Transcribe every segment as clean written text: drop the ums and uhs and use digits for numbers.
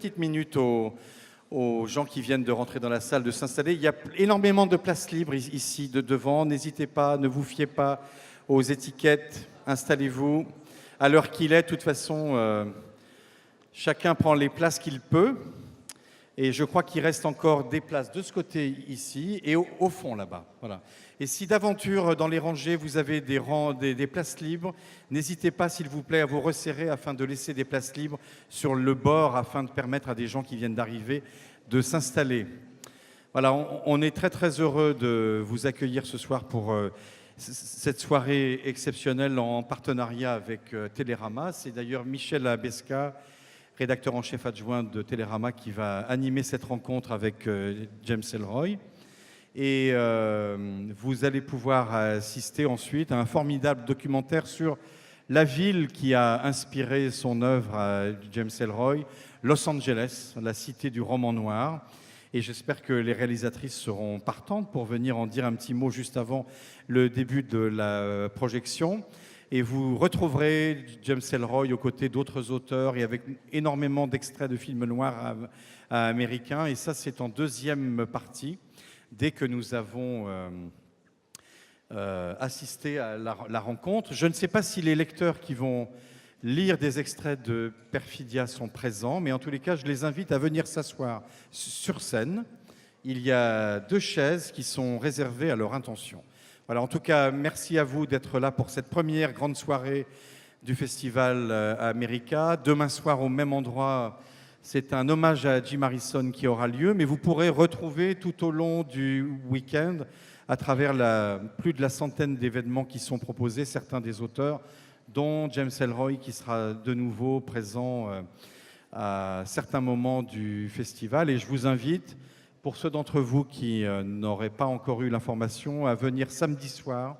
Petite minute aux gens qui viennent de rentrer dans la salle de s'installer. Il y a énormément de places libres ici de devant. N'hésitez pas, ne vous fiez pas aux étiquettes. Installez-vous. À l'heure qu'il est, de toute façon, chacun prend les places qu'il peut. Et je crois qu'il reste encore des places de ce côté ici et au fond là-bas. Voilà. Et si d'aventure dans les rangées vous avez des places libres, n'hésitez pas s'il vous plaît à vous resserrer afin de laisser des places libres sur le bord afin de permettre à des gens qui viennent d'arriver de s'installer. Voilà, on est très très heureux de vous accueillir ce soir pour cette soirée exceptionnelle en partenariat avec Télérama. C'est d'ailleurs Michel Abesca, rédacteur en chef adjoint de Télérama, qui va animer cette rencontre avec James Ellroy. Et vous allez pouvoir assister ensuite à un formidable documentaire sur la ville qui a inspiré son œuvre à James Ellroy, Los Angeles, la cité du roman noir. Et j'espère que les réalisatrices seront partantes pour venir en dire un petit mot juste avant le début de la projection. Et vous retrouverez James Ellroy aux côtés d'autres auteurs et avec énormément d'extraits de films noirs américains. Et ça, c'est en deuxième partie, dès que nous avons assisté à la rencontre. Je ne sais pas si les lecteurs qui vont lire des extraits de Perfidia sont présents, mais en tous les cas, je les invite à venir s'asseoir sur scène. Il y a 2 chaises qui sont réservées à leur intention. Voilà, en tout cas, merci à vous d'être là pour cette première grande soirée du Festival America. Demain soir, au même endroit, c'est un hommage à Jim Harrison qui aura lieu, mais vous pourrez retrouver tout au long du week-end, à travers plus de la centaine d'événements qui sont proposés, certains des auteurs, dont James Ellroy, qui sera de nouveau présent à certains moments du festival. Et je vous invite, pour ceux d'entre vous qui n'auraient pas encore eu l'information, à venir samedi soir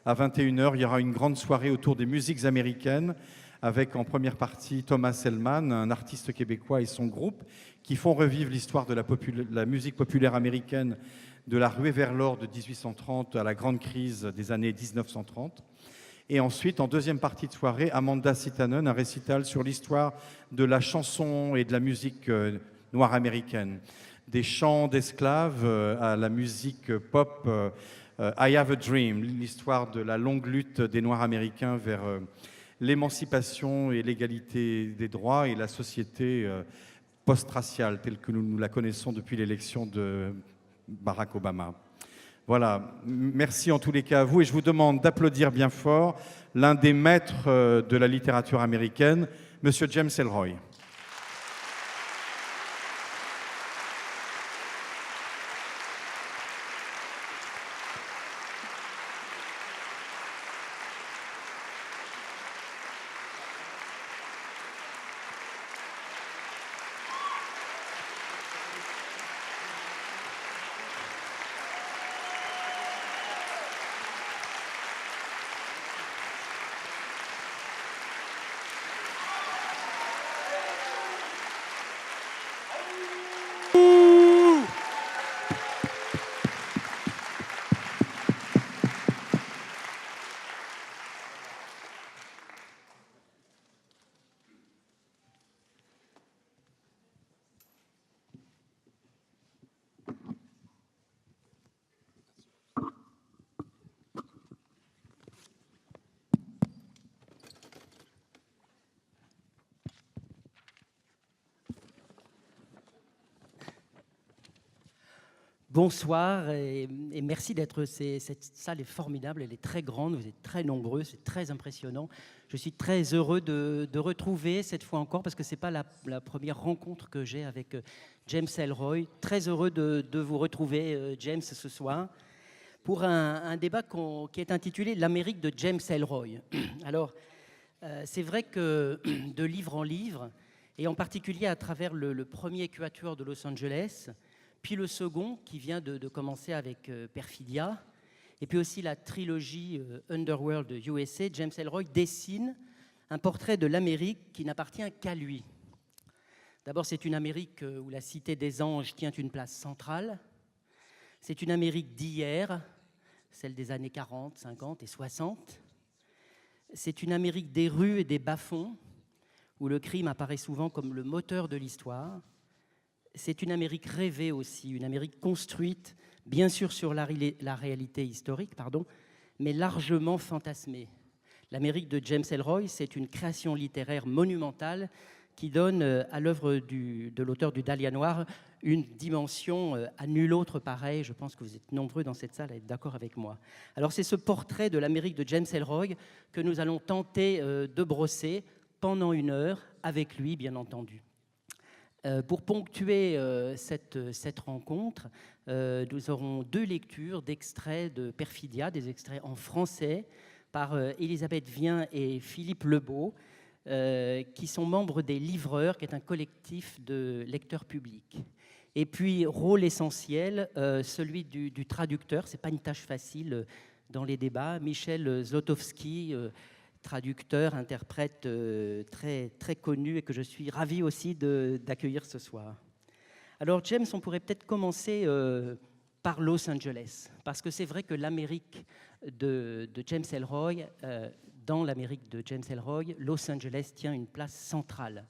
à 21h. Il y aura une grande soirée autour des musiques américaines avec en première partie Thomas Hellman, un artiste québécois et son groupe, qui font revivre l'histoire de la musique populaire américaine de la ruée vers l'or de 1830 à la grande crise des années 1930. Et ensuite, en deuxième partie de soirée, Amanda Sitanen, un récital sur l'histoire de la chanson et de la musique noire américaine. Des chants d'esclaves à la musique pop, I Have a Dream, l'histoire de la longue lutte des Noirs américains vers l'émancipation et l'égalité des droits et la société post-raciale telle que nous la connaissons depuis l'élection de Barack Obama. Voilà, merci en tous les cas à vous et je vous demande d'applaudir bien fort l'un des maîtres de la littérature américaine, Monsieur James Ellroy. Bonsoir et merci d'être. Cette salle est formidable, elle est très grande, vous êtes très nombreux, c'est très impressionnant. Je suis très heureux de retrouver cette fois encore, parce que ce n'est pas la première rencontre que j'ai avec James Ellroy. Très heureux de vous retrouver, James, ce soir, pour un débat qui est intitulé « L'Amérique de James Ellroy ». Alors, c'est vrai que de livre en livre, et en particulier à travers le premier quatuor de Los Angeles, puis le second qui vient de commencer avec Perfidia, et puis aussi la trilogie Underworld de USA, James Ellroy dessine un portrait de l'Amérique qui n'appartient qu'à lui. D'abord, c'est une Amérique où la Cité des Anges tient une place centrale. C'est une Amérique d'hier, celle des années 40, 50 et 60. C'est une Amérique des rues et des bas-fonds, où le crime apparaît souvent comme le moteur de l'histoire. C'est une Amérique rêvée aussi, une Amérique construite, bien sûr sur la réalité historique, mais largement fantasmée. L'Amérique de James Ellroy, c'est une création littéraire monumentale qui donne à l'œuvre de l'auteur du Dahlia Noir une dimension à nul autre pareille. Je pense que vous êtes nombreux dans cette salle à être d'accord avec moi. Alors c'est ce portrait de l'Amérique de James Ellroy que nous allons tenter de brosser pendant 1 heure, avec lui bien entendu. Pour ponctuer cette rencontre, nous aurons 2 lectures d'extraits de Perfidia, des extraits en français, par Elisabeth Vien et Philippe Lebeau, qui sont membres des Livreurs, qui est un collectif de lecteurs publics. Et puis, rôle essentiel, celui du traducteur. Ce n'est pas une tâche facile dans les débats. Michel Zlotowski, traducteur, interprète très, très connu et que je suis ravi aussi d'accueillir ce soir. Alors, James, on pourrait peut-être commencer par Los Angeles, parce que c'est vrai que l'Amérique de James Ellroy, dans l'Amérique de James Ellroy, Los Angeles tient une place centrale.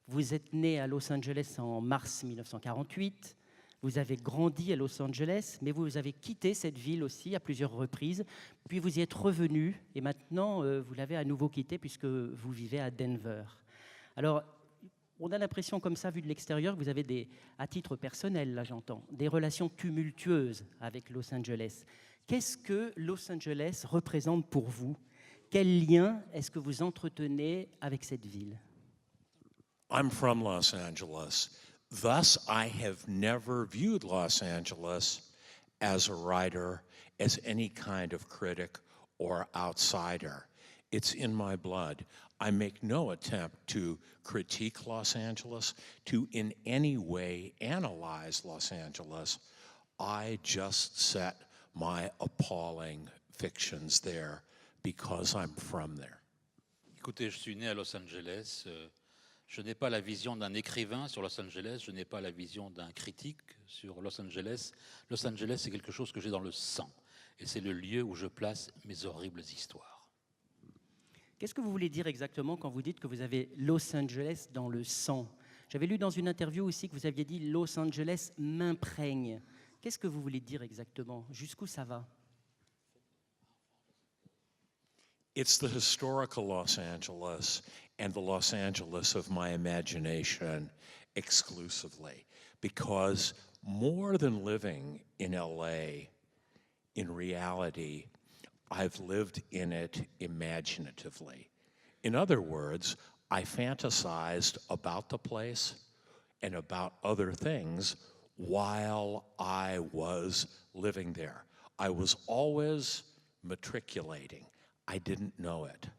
Vous êtes né à Los Angeles en mars 1948, vous avez grandi à Los Angeles, mais vous avez quitté cette ville aussi à plusieurs reprises, puis vous y êtes revenu, et maintenant vous l'avez à nouveau quitté puisque vous vivez à Denver. Alors, on a l'impression comme ça, vu de l'extérieur, que vous avez à titre personnel, là j'entends, des relations tumultueuses avec Los Angeles. Qu'est-ce que Los Angeles représente pour vous? Quel lien est-ce que vous entretenez avec cette ville? I'm from Los Angeles. Thus, I have never viewed Los Angeles as a writer, as any kind of critic or outsider. It's in my blood. I make no attempt to critique Los Angeles, to in any way analyze Los Angeles. I just set my appalling fictions there because I'm from there. Écoutez, je suis né à Los Angeles. Je n'ai pas la vision d'un écrivain sur Los Angeles, je n'ai pas la vision d'un critique sur Los Angeles. Los Angeles, c'est quelque chose que j'ai dans le sang. Et c'est le lieu où je place mes horribles histoires. Qu'est-ce que vous voulez dire exactement quand vous dites que vous avez Los Angeles dans le sang? J'avais lu dans une interview aussi que vous aviez dit Los Angeles m'imprègne. Qu'est-ce que vous voulez dire exactement? Jusqu'où ça va? It's the historical Los Angeles and the Los Angeles of my imagination exclusively, because more than living in LA, in reality, I've lived in it imaginatively. In other words, I fantasized about the place and about other things while I was living there. I was always matriculating. I didn't know it.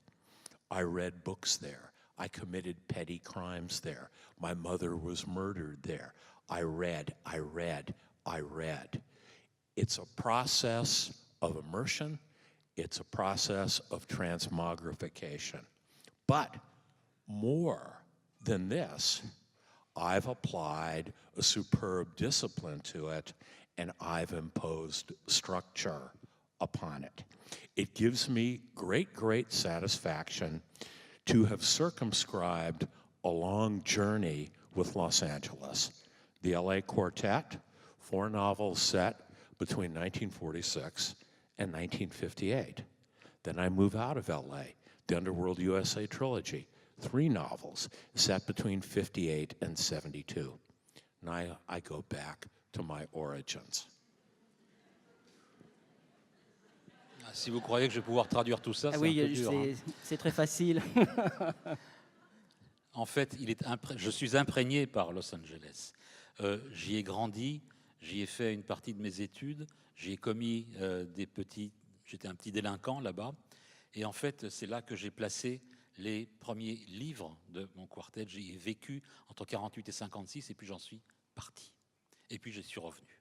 I read books there. I committed petty crimes there. My mother was murdered there. I read. It's a process of immersion. It's a process of transmogrification. But more than this, I've applied a superb discipline to it, and I've imposed structure upon it. It gives me great satisfaction to have circumscribed a long journey with Los Angeles. The LA Quartet, 4 novels set between 1946 and 1958. Then I move out of LA, the Underworld USA trilogy, 3 novels set between 58 and 72. And I go back to my origins. Si vous croyez que je vais pouvoir traduire tout ça, c'est oui, un peu dur. C'est très facile. En fait, je suis imprégné par Los Angeles. J'y ai grandi, j'y ai fait une partie de mes études, j'y ai commis j'étais un petit délinquant là-bas. Et en fait, c'est là que j'ai placé les premiers livres de mon quartet. J'y ai vécu entre 48 et 56, et puis j'en suis parti. Et puis je suis revenu,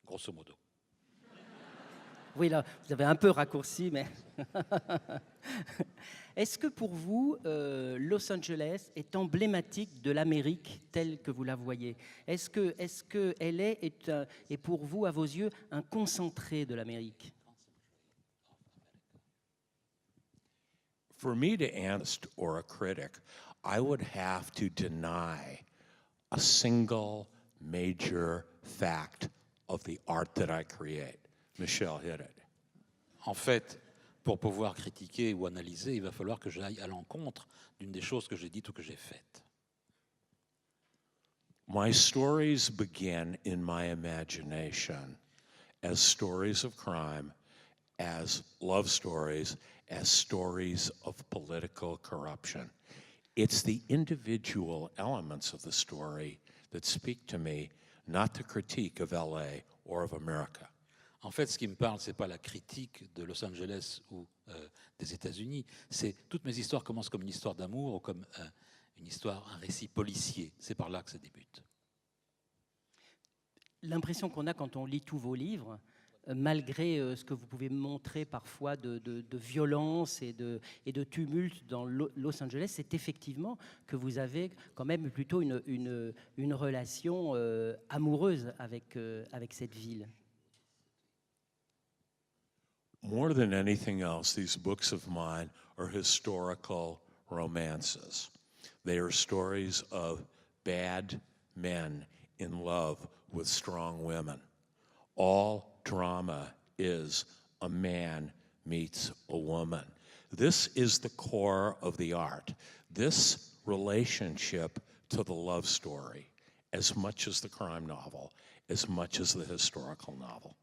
grosso modo. Oui, là, vous avez un peu raccourci, mais... Est-ce que pour vous, Los Angeles est emblématique de l'Amérique telle que vous la voyez? Est-ce qu'elle est pour vous, à vos yeux, un concentré de l'Amérique? For me to answer or a critic, I would have to deny a single major fact of the art that I create. Michelle hit it. En fait, pour pouvoir critiquer ou analyser, il va falloir que j'aille à l'encontre d'une des choses que j'ai dites ou que j'ai faites. My stories begin in my imagination as stories of crime, as love stories, as stories of political corruption. It's the individual elements of the story that speak to me, not the critique of LA or of America. En fait, ce qui me parle, ce n'est pas la critique de Los Angeles ou des États-Unis. C'est toutes mes histoires commencent comme une histoire d'amour ou comme une histoire, un récit policier. C'est par là que ça débute. L'impression qu'on a quand on lit tous vos livres, malgré ce que vous pouvez montrer parfois de violence et de tumulte dans Los Angeles, c'est effectivement que vous avez quand même plutôt une relation amoureuse avec cette ville. More than anything else, these books of mine are historical romances. They are stories of bad men in love with strong women. All drama is a man meets a woman. This is the core of the art. This relationship to the love story, as much as the crime novel, as much as the historical novel.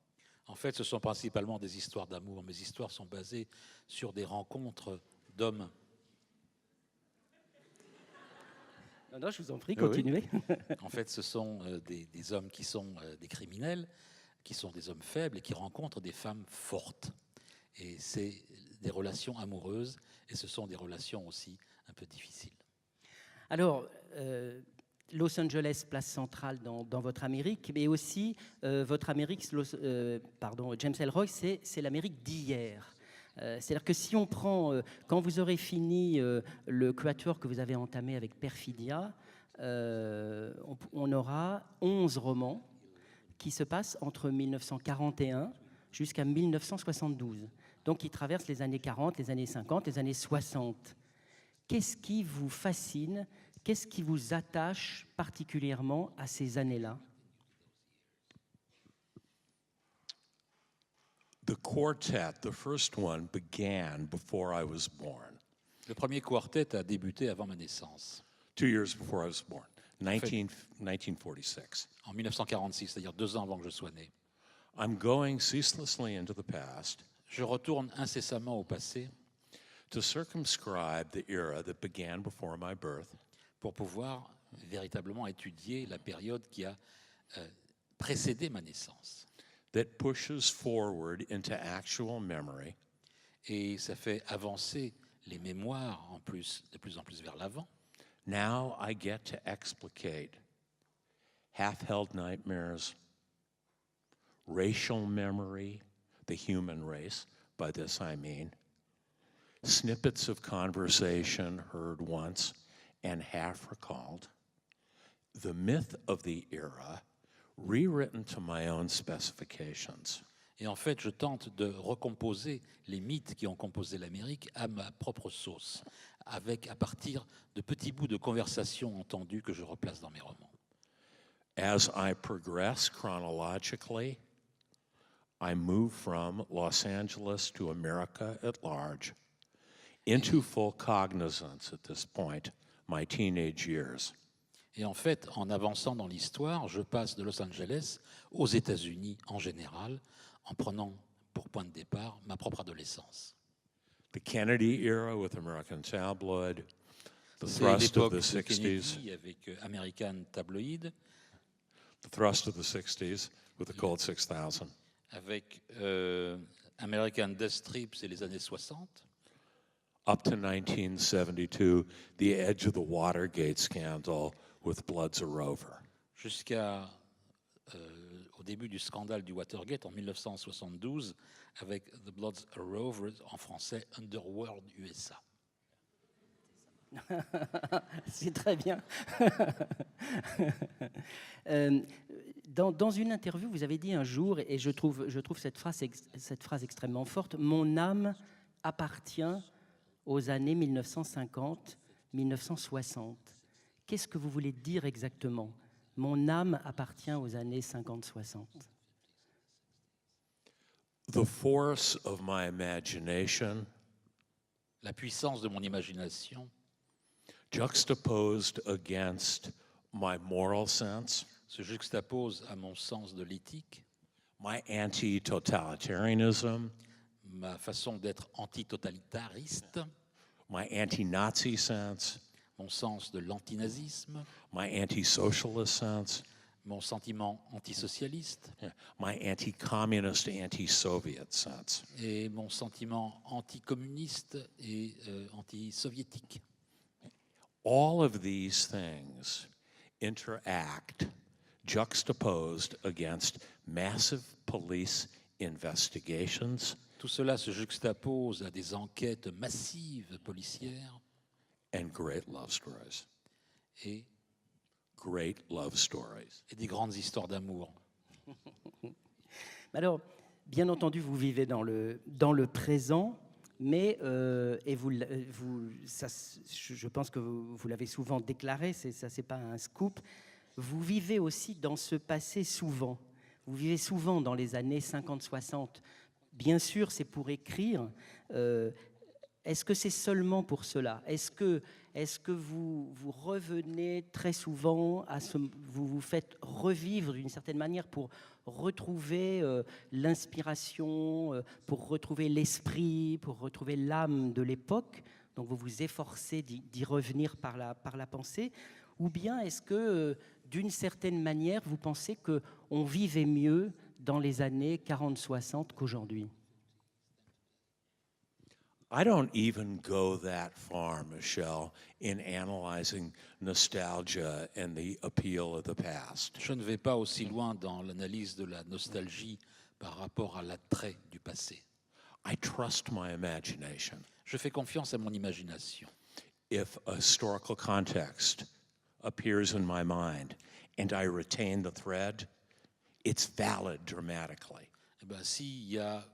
En fait, ce sont principalement des histoires d'amour. Mes histoires sont basées sur des rencontres d'hommes. Non, je vous en prie, continuez. En fait, ce sont des hommes qui sont des criminels, qui sont des hommes faibles et qui rencontrent des femmes fortes. Et c'est des relations amoureuses et ce sont des relations aussi un peu difficiles. Alors, Los Angeles, place centrale dans votre Amérique, mais aussi votre Amérique, James Ellroy, c'est l'Amérique d'hier. C'est-à-dire que si on prend, quand vous aurez fini le quatuor que vous avez entamé avec Perfidia, on aura 11 romans qui se passent entre 1941 jusqu'à 1972. Donc, ils traversent les années 40, les années 50, les années 60. Qu'est-ce qui vous fascine? Qu'est-ce qui vous attache particulièrement à ces années-là? The quartet, the first one, began before I was born. Le premier quartet a débuté avant ma naissance, 2 years before I was born, 1946. en 1946, c'est-à-dire 2 ans avant que je sois né. I'm going ceaselessly into the past Je retourne incessamment au passé to circumscribe the era that began before my birth pour pouvoir véritablement étudier la période qui a précédé ma naissance. that pushes forward into actual memory Et ça fait avancer les mémoires de plus en plus vers l'avant. Now I get to explicate half-held nightmares, racial memory, the human race, by this I mean, snippets of conversation heard once and half recalled, the myth of the era rewritten to my own specifications. Et en fait, je tente de recomposer les mythes qui ont composé l'Amérique à ma propre sauce, à partir de petits bouts de conversation entendus que je replace dans mes romans. As I progress chronologically, I move from Los Angeles to America at large, into full cognizance at this point, my teenage years. Et en fait, en avançant dans l'histoire, je passe de Los Angeles aux États-Unis en général, en prenant pour point de départ ma propre adolescence. The Kennedy era with American Tabloid, the C'est thrust of l'époque the de 60s, Kennedy avec American Tabloid, the thrust of the 60s with the Cold 6000, avec American Death Strips et les années 60, up to 1972, the edge of the Watergate scandal with Bloods a Rover. jusqu'à au début du scandale du Watergate en 1972 avec The Bloods Are Rovers, en français Underworld USA. C'est très bien. Dans une interview, vous avez dit un jour, et je trouve cette phrase extrêmement forte, « Mon âme appartient aux années 1950, 1960. Qu'est-ce que vous voulez dire exactement? Mon âme appartient aux années 50-60. The force of my imagination, La puissance de mon imagination, juxtaposed against my moral sense, se juxtapose à mon sens de l'éthique, my anti-totalitarianism, ma façon d'être antitotalitariste, my anti-Nazi sense, mon sens de l'antinazisme, my anti-socialist sense, mon sentiment antisocialiste my anti-communist, anti-Soviet sense. et mon sentiment anticommuniste et antisoviétique. All of these things interact, juxtaposed against massive police investigations Tout cela se juxtapose à des enquêtes massives policières and great love stories. et, Great love stories. et des grandes histoires d'amour. Alors, bien entendu, vous vivez dans le présent, mais, et je pense que vous l'avez souvent déclaré, ça c'est pas un scoop, vous vivez aussi dans ce passé souvent. Vous vivez souvent dans les années 50-60. Bien sûr, c'est pour écrire. Est-ce que c'est seulement pour cela? Est-ce que vous revenez très souvent vous vous faites revivre d'une certaine manière pour retrouver l'inspiration, pour retrouver l'esprit, pour retrouver l'âme de l'époque? Donc vous vous efforcez d'y revenir par la pensée? Ou bien est-ce que, d'une certaine manière, vous pensez qu'on vivait mieux dans les années 40-60 qu'aujourd'hui? I don't even go that far, Michelle, in analyzing nostalgia and the appeal of the past. Je ne vais pas aussi loin dans l'analyse de la nostalgie par rapport à l'attrait du passé. I trust my imagination. Je fais confiance à mon imagination. If a historical context appears in my mind and I retain the thread, it's valid dramatically. Eh ben, s'il y a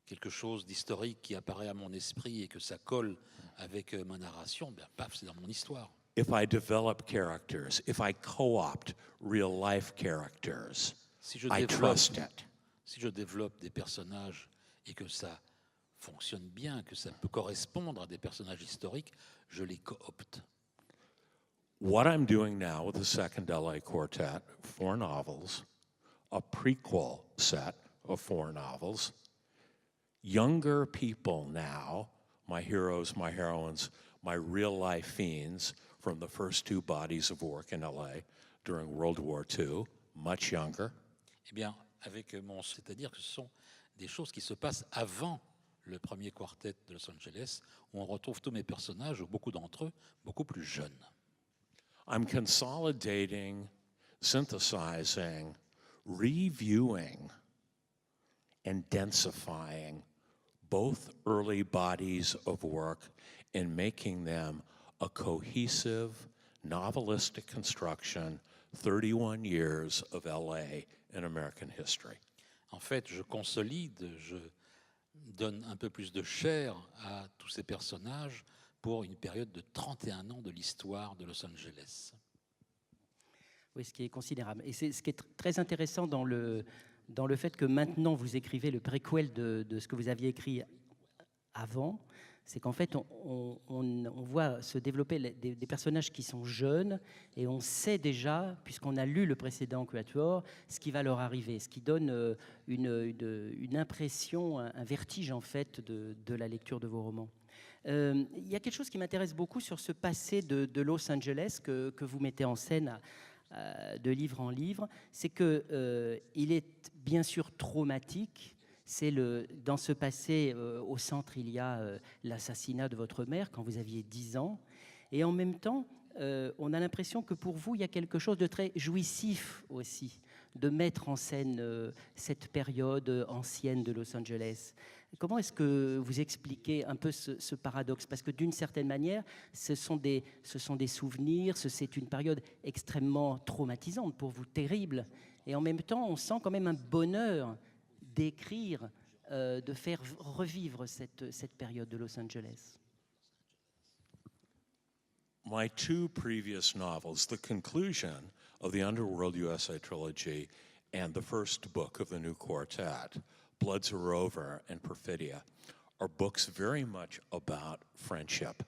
quelque chose d'historique qui apparaît à mon esprit et que ça colle avec ma narration, ben, paf, c'est dans mon histoire. If I develop characters, if I co-opt real-life characters, Si je I développe, trust it. si je développe des personnages et que ça fonctionne bien, que ça peut correspondre à des personnages historiques, je les coopte. What I'm doing now with the Second LA Quartet, 4 novels, a prequel set of 4 novels, younger people now, my heroes, my heroines, my real-life fiends from the first 2 bodies of work in LA during World War II, much younger. Eh bien, c'est-à-dire que ce sont des choses qui se passent avant le premier quartet de Los Angeles, où on retrouve tous mes personnages, ou beaucoup d'entre eux, beaucoup plus jeunes. I'm consolidating, synthesizing, reviewing, and densifying both early bodies of work and making them a cohesive, novelistic construction, 31 years of LA in American history. En fait, je consolide, je donne un peu plus de chair à tous ces personnages pour une période de 31 ans de l'histoire de Los Angeles. Oui, ce qui est considérable. Et c'est ce qui est très intéressant dans le fait que maintenant vous écrivez le préquel de ce que vous aviez écrit avant, c'est qu'en fait on voit se développer des personnages qui sont jeunes et on sait déjà, puisqu'on a lu le précédent Quatuor, ce qui va leur arriver, ce qui donne une impression, un vertige en fait de la lecture de vos romans. Il y a quelque chose qui m'intéresse beaucoup sur ce passé de Los Angeles que vous mettez en scène de livre en livre, c'est qu'il est bien sûr traumatique. Dans ce passé, au centre, il y a l'assassinat de votre mère quand vous aviez 10 ans. Et en même temps, on a l'impression que pour vous, il y a quelque chose de très jouissif aussi, de mettre en scène cette période ancienne de Los Angeles. Comment est-ce que vous expliquez un peu ce paradoxe? Parce que d'une certaine manière, ce sont des souvenirs, c'est une période extrêmement traumatisante pour vous, terrible. Et en même temps, on sent quand même un bonheur d'écrire, de faire revivre cette période de Los Angeles. My two previous novels, the conclusion of the Underworld USA trilogy and the first book of the new quartet, Bloods Are Over and Perfidia, are books very much about friendship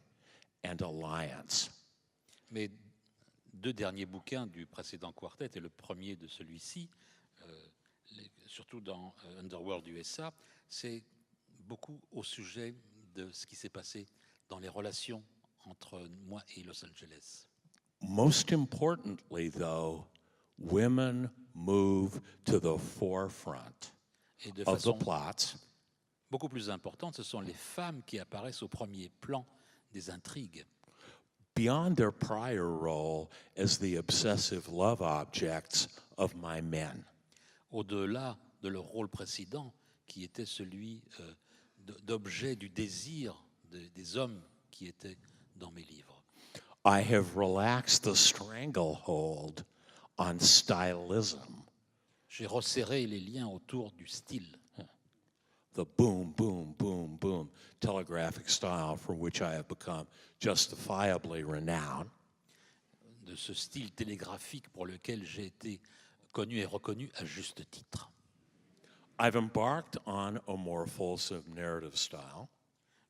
and alliance. Mes deux derniers bouquins du précédent quartet et le premier de celui-ci, surtout dans Underworld USA, c'est beaucoup au sujet de ce qui s'est passé dans les relations entre moi et Los Angeles. Most importantly, though, women move to the forefront Et de of the façon plots. beaucoup plus importante, ce sont les femmes qui apparaissent au premier plan des intrigues. Beyond their prior role as the obsessive love objects of my men. Au-delà de leur rôle précédent, qui était celui d'objet du désir des hommes qui étaient dans mes livres. I have relaxed the stranglehold on stylism. J'ai resserré les liens autour du style, The boom, boom, boom, boom telegraphic style for which I have become justifiably renowned. de ce style télégraphique pour lequel j'ai été connu et reconnu à juste titre. I've embarked on a more fulsome narrative style.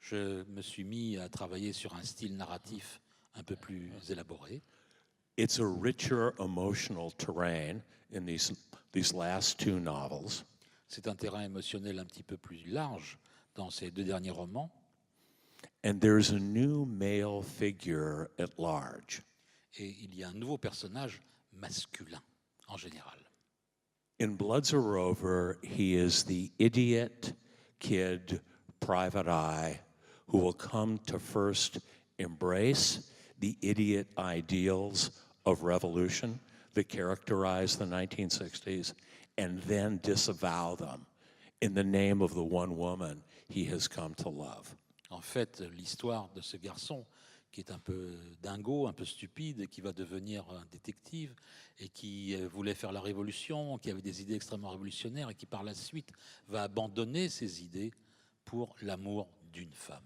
Je me suis mis à travailler sur un style narratif un peu plus élaboré. It's a richer emotional terrain in these last two novels. C'est un terrain émotionnel un petit peu plus large dans ces deux derniers romans. And there's a new male figure at large. Et il y a un nouveau personnage masculin en général. In Bloods Are Over, he is the idiot kid, private eye, who will come to first embrace the idiot ideals of revolution that characterized the 1960s and then disavow them in the name of the one woman he has come to love. En fait, l'histoire de ce garçon qui est un peu dingo, un peu stupide, et qui va devenir un détective, et qui voulait faire la révolution, qui avait des idées extrêmement révolutionnaires, et qui par la suite va abandonner ses idées pour l'amour d'une femme.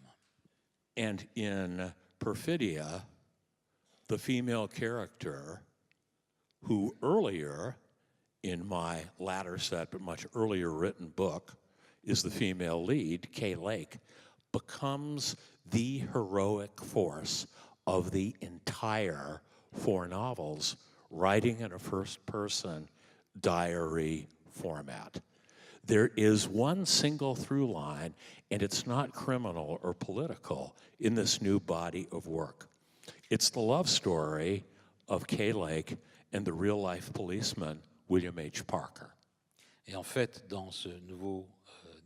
And in Perfidia, the female character who earlier, in my latter set but much earlier written book, is the female lead, Kay Lake, becomes the heroic force of the entire four novels, writing in a first-person diary format. There is one single through line, and it's not criminal or political in this new body of work. It's the love story of Kay Lake and the real-life policeman William H. Parker. Et en fait, dans ce nouveau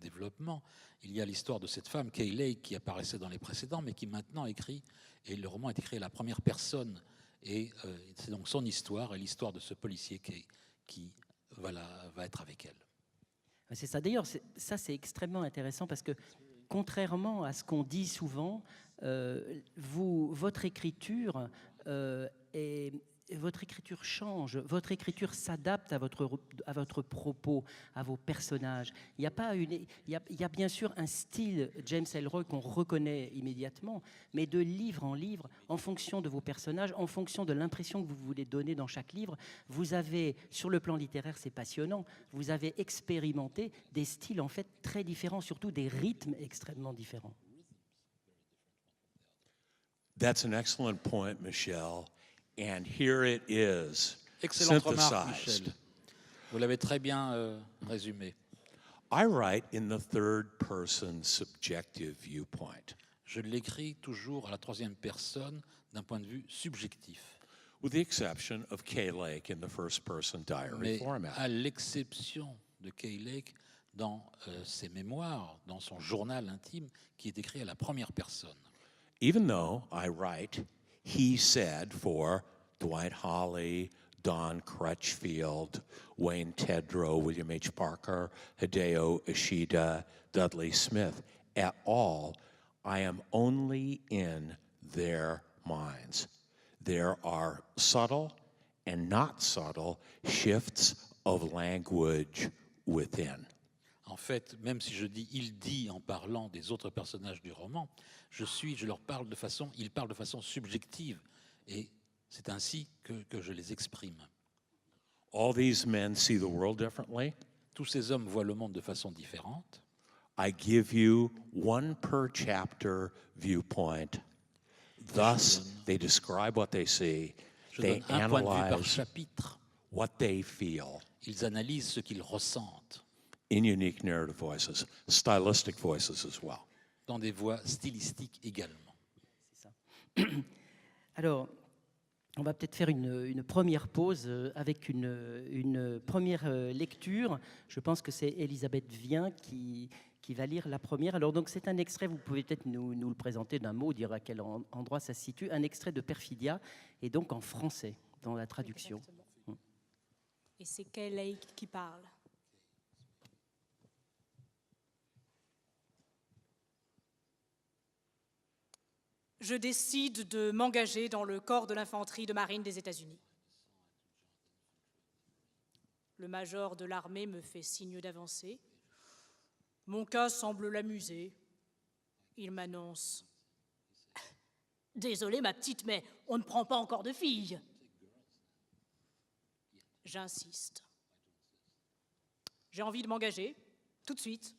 développement, il y a l'histoire de cette femme, Kay Lake, qui apparaissait dans les précédents, mais qui maintenant écrit, et le roman est écrit à la première personne, et c'est donc son histoire et l'histoire de ce policier qui va être avec elle. C'est ça. D'ailleurs, ça c'est extrêmement intéressant parce que contrairement à ce qu'on dit souvent, votre écriture votre écriture change, votre écriture s'adapte à votre propos, à vos personnages. Il y a bien sûr un style James Ellroy qu'on reconnaît immédiatement, mais de livre en livre, en fonction de vos personnages, en fonction de l'impression que vous voulez donner dans chaque livre, vous avez, sur le plan littéraire, c'est passionnant, vous avez expérimenté des styles en fait très différents, surtout des rythmes extrêmement différents. That's an excellent point, Michel. And here it is, Excellente remarque, synthesized. Michel. Vous l'avez très bien résumé. I write in the third-person subjective viewpoint, Je l'écris toujours à la troisième personne d'un point de vue subjectif. with the exception of Kay Lake in the first-person diary Mais format. à l'exception de Kay Lake dans ses mémoires, dans son journal intime, qui est écrit à la première personne. Even though I write, he said for Dwight Hawley, Don Crutchfield, Wayne Tedrow, William H. Parker, Hideo Ishida, Dudley Smith, at all, I am only in their minds. There are subtle and not subtle shifts of language within. En fait, même si je dis « il dit » en parlant des autres personnages du roman, ils parlent de façon subjective. et c'est ainsi que je les exprime. All these men see the world differently. Tous ces hommes voient le monde de façon différente. I give you one per chapter viewpoint. Thus, they describe what they see. Je They donne un point de vue par analyze chapitre. what they feel Ils analysent ce qu'ils ressentent in unique narrative voices, stylistic voices as well. dans des voix stylistiques également. C'est ça. Alors, on va peut-être faire une première pause avec une première lecture. Je pense que c'est Elisabeth Vien qui va lire la première. Alors, donc, c'est un extrait, vous pouvez peut-être nous le présenter d'un mot, dire à quel endroit ça se situe. Un extrait de Perfidia, et donc en français, dans la traduction. Exactement. Et c'est Kay Lake qui parle. Je décide de m'engager dans le corps de l'infanterie de marine des États-Unis. Le major de l'armée me fait signe d'avancer. Mon cas semble l'amuser. Il m'annonce « Désolé ma petite, mais on ne prend pas encore de filles. » J'insiste. J'ai envie de m'engager, tout de suite.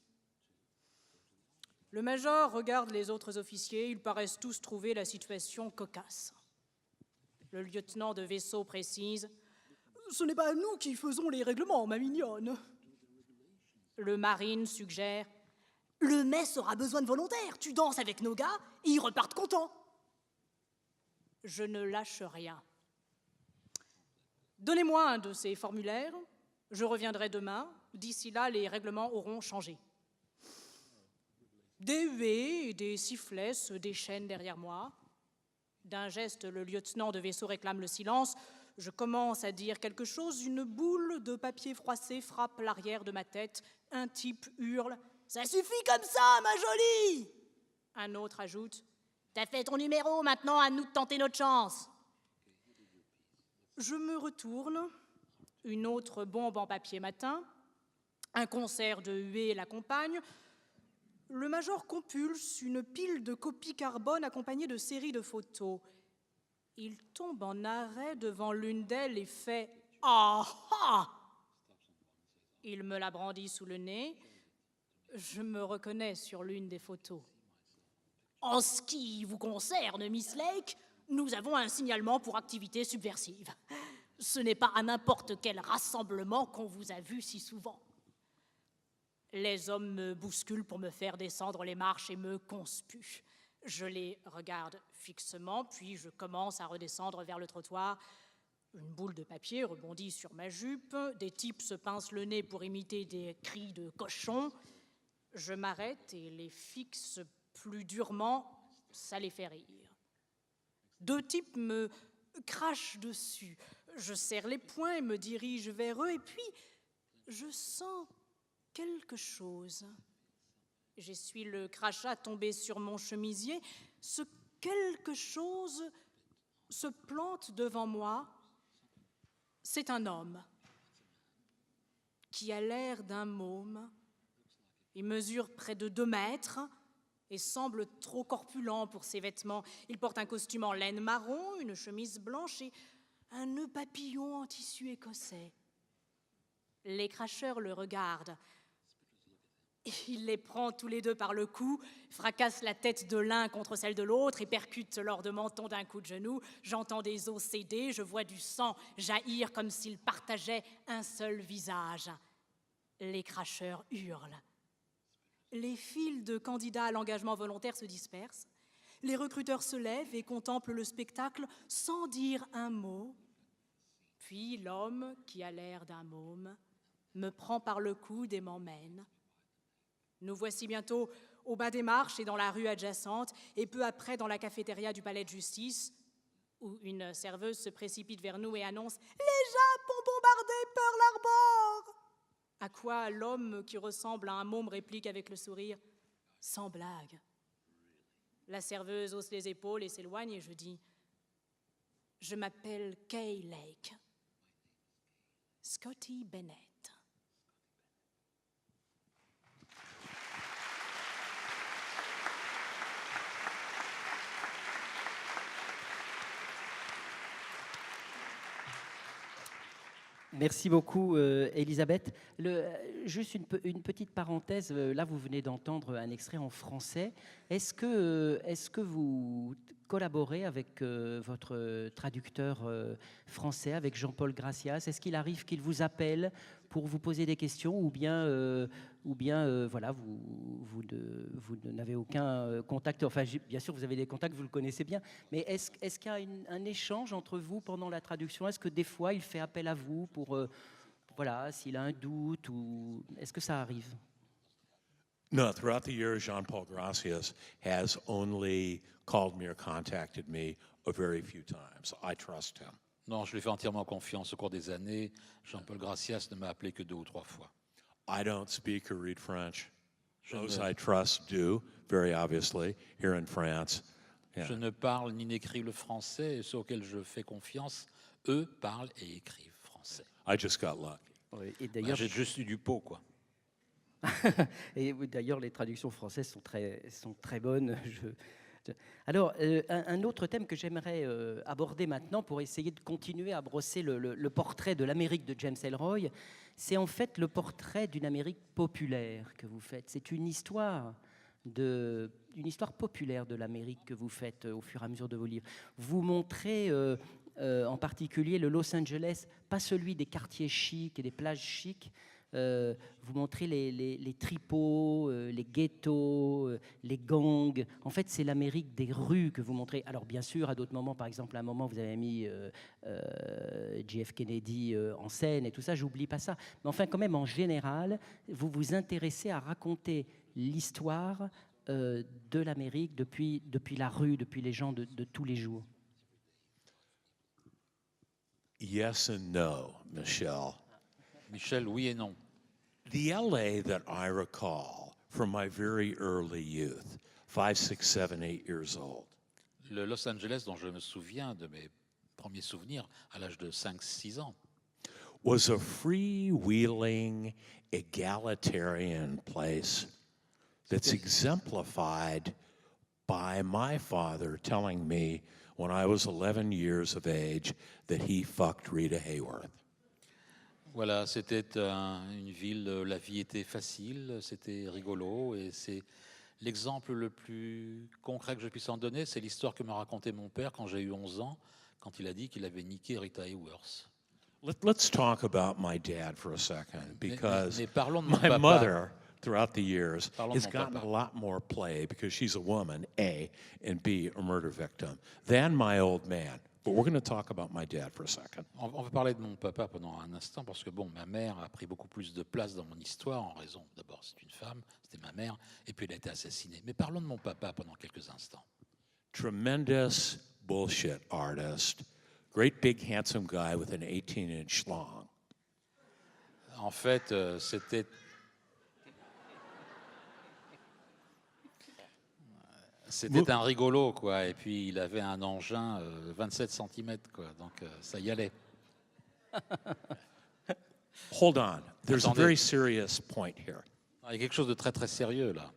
Le major regarde les autres officiers, ils paraissent tous trouver la situation cocasse. Le lieutenant de vaisseau précise « Ce n'est pas nous qui faisons les règlements, ma mignonne. » Le marine suggère « Le mess aura besoin de volontaires, tu danses avec nos gars, ils repartent contents. » Je ne lâche rien. Donnez-moi un de ces formulaires, je reviendrai demain, d'ici là les règlements auront changé. Des huées et des sifflets se déchaînent derrière moi. D'un geste, le lieutenant de vaisseau réclame le silence. Je commence à dire quelque chose, une boule de papier froissé frappe l'arrière de ma tête. Un type hurle « Ça suffit comme ça, ma jolie !» Un autre ajoute « T'as fait ton numéro, maintenant à nous de tenter notre chance !» Je me retourne, une autre bombe en papier matin, un concert de huées l'accompagne. Le major compulse une pile de copies carbone accompagnée de séries de photos. Il tombe en arrêt devant l'une d'elles et fait « Ah ah !» Il me la brandit sous le nez. Je me reconnais sur l'une des photos. « En ce qui vous concerne, Miss Lake, nous avons un signalement pour activité subversive. Ce n'est pas à n'importe quel rassemblement qu'on vous a vu si souvent. » Les hommes me bousculent pour me faire descendre les marches et me conspuent. Je les regarde fixement, puis je commence à redescendre vers le trottoir. Une boule de papier rebondit sur ma jupe. Des types se pincent le nez pour imiter des cris de cochon. Je m'arrête et les fixe plus durement. Ça les fait rire. Deux types me crachent dessus. Je serre les poings et me dirige vers eux. Et puis, je sens quelque chose. J'essuie le crachat tombé sur mon chemisier. Ce quelque chose se plante devant moi. C'est un homme qui a l'air d'un môme. Il mesure près de 2 mètres et semble trop corpulent pour ses vêtements. Il porte un costume en laine marron, une chemise blanche et un nœud papillon en tissu écossais. Les cracheurs le regardent. Il les prend tous les deux par le cou, fracasse la tête de l'un contre celle de l'autre et percute leur de menton d'un coup de genou. J'entends des os céder, je vois du sang jaillir comme s'ils partageaient un seul visage. Les cracheurs hurlent. Les files de candidats à l'engagement volontaire se dispersent. Les recruteurs se lèvent et contemplent le spectacle sans dire un mot. Puis l'homme, qui a l'air d'un môme, me prend par le coude et m'emmène. Nous voici bientôt au bas des marches et dans la rue adjacente, et peu après dans la cafétéria du palais de justice, où une serveuse se précipite vers nous et annonce « Les Japs ont bombardé Pearl Harbor !» À quoi l'homme qui ressemble à un môme réplique avec le sourire « Sans blague !» La serveuse hausse les épaules et s'éloigne et je dis « Je m'appelle Kay Lake. Scotty Bennett. » Merci beaucoup, Elisabeth. Juste une petite parenthèse. Là, vous venez d'entendre un extrait en français. Est-ce que vous collaborez avec votre traducteur français, avec Jean-Paul Gracias? Est-ce qu'il arrive qu'il vous appelle pour vous poser des questions ou bien voilà, vous n'avez aucun contact? Enfin, bien sûr, vous avez des contacts, vous le connaissez bien. Mais est-ce qu'il y a un échange entre vous pendant la traduction? Est-ce que des fois, il fait appel à vous pour, voilà, s'il a un doute ou est-ce que ça arrive? No, throughout the years, Jean-Paul Gracias has only called me or contacted me a very few times. I trust him. Non, je lui fais entièrement confiance. Au cours des années, Jean-Paul Gracias ne m'a appelé que 2 ou 3 fois. I don't speak or read French. Je Those ne- I trust do, very obviously, here in France. Yeah. Je ne parle ni n'écris le français, et ceux auxquels je fais confiance, eux parlent et écrivent français. I just got lucky. Oui, et Bah, d'ailleurs, j'ai juste eu du pot, quoi. et oui, d'ailleurs, les traductions françaises sont très bonnes. Alors, un autre thème que j'aimerais aborder maintenant pour essayer de continuer à brosser le portrait de l'Amérique de James Ellroy, c'est en fait le portrait d'une Amérique populaire que vous faites. C'est une histoire populaire de l'Amérique que vous faites au fur et à mesure de vos livres. Vous montrez en particulier le Los Angeles, pas celui des quartiers chics et des plages chics. Vous montrez les tripots, les ghettos, les gangs. En fait, c'est l'Amérique des rues que vous montrez. Alors, bien sûr, à d'autres moments, par exemple, à un moment, vous avez mis JF Kennedy en scène et tout ça, j'oublie pas ça. Mais enfin, quand même, en général, vous vous intéressez à raconter l'histoire de l'Amérique depuis la rue, depuis les gens de tous les jours. Yes and no, Michelle. Michel, oui et non. The LA that I recall from my very early youth, 5, 6, 7, 8 years old, Le Los Angeles dont je me souviens de mes premiers souvenirs à l'âge de 5-6 ans, was a freewheeling, egalitarian place that's exemplified by my father telling me when I was 11 years of age that he fucked Rita Hayworth. voilà, c'était une ville, la vie était facile, c'était rigolo, et c'est l'exemple le plus concret que je puisse en donner, c'est l'histoire que m'a raconté mon père quand j'ai eu 11 ans, quand il a dit qu'il avait niqué Rita Hayworth. Let's talk about my dad for a second, because mais parlons de mon my papa. mother, throughout the years, Parlons de has mon gotten papa. a lot more play because she's a woman, A, and B, a murder victim, than my old man. But we're going to talk about my dad for a second. On va parler de mon papa pendant un instant, parce que bon, ma mère a pris beaucoup plus de place dans mon histoire, en raison, d'abord, c'est une femme, c'était ma mère, et puis elle a été assassinée. Mais parlons de mon papa pendant quelques instants. Tremendous bullshit artist, great big handsome guy with an 18-inch schlong. En fait, c'était un rigolo, quoi. Et puis, il avait un engin 27 cm, quoi. Donc, ça y allait. Hold on, there's a Attendez. very serious point here. Il y a quelque chose de très, très sérieux, là.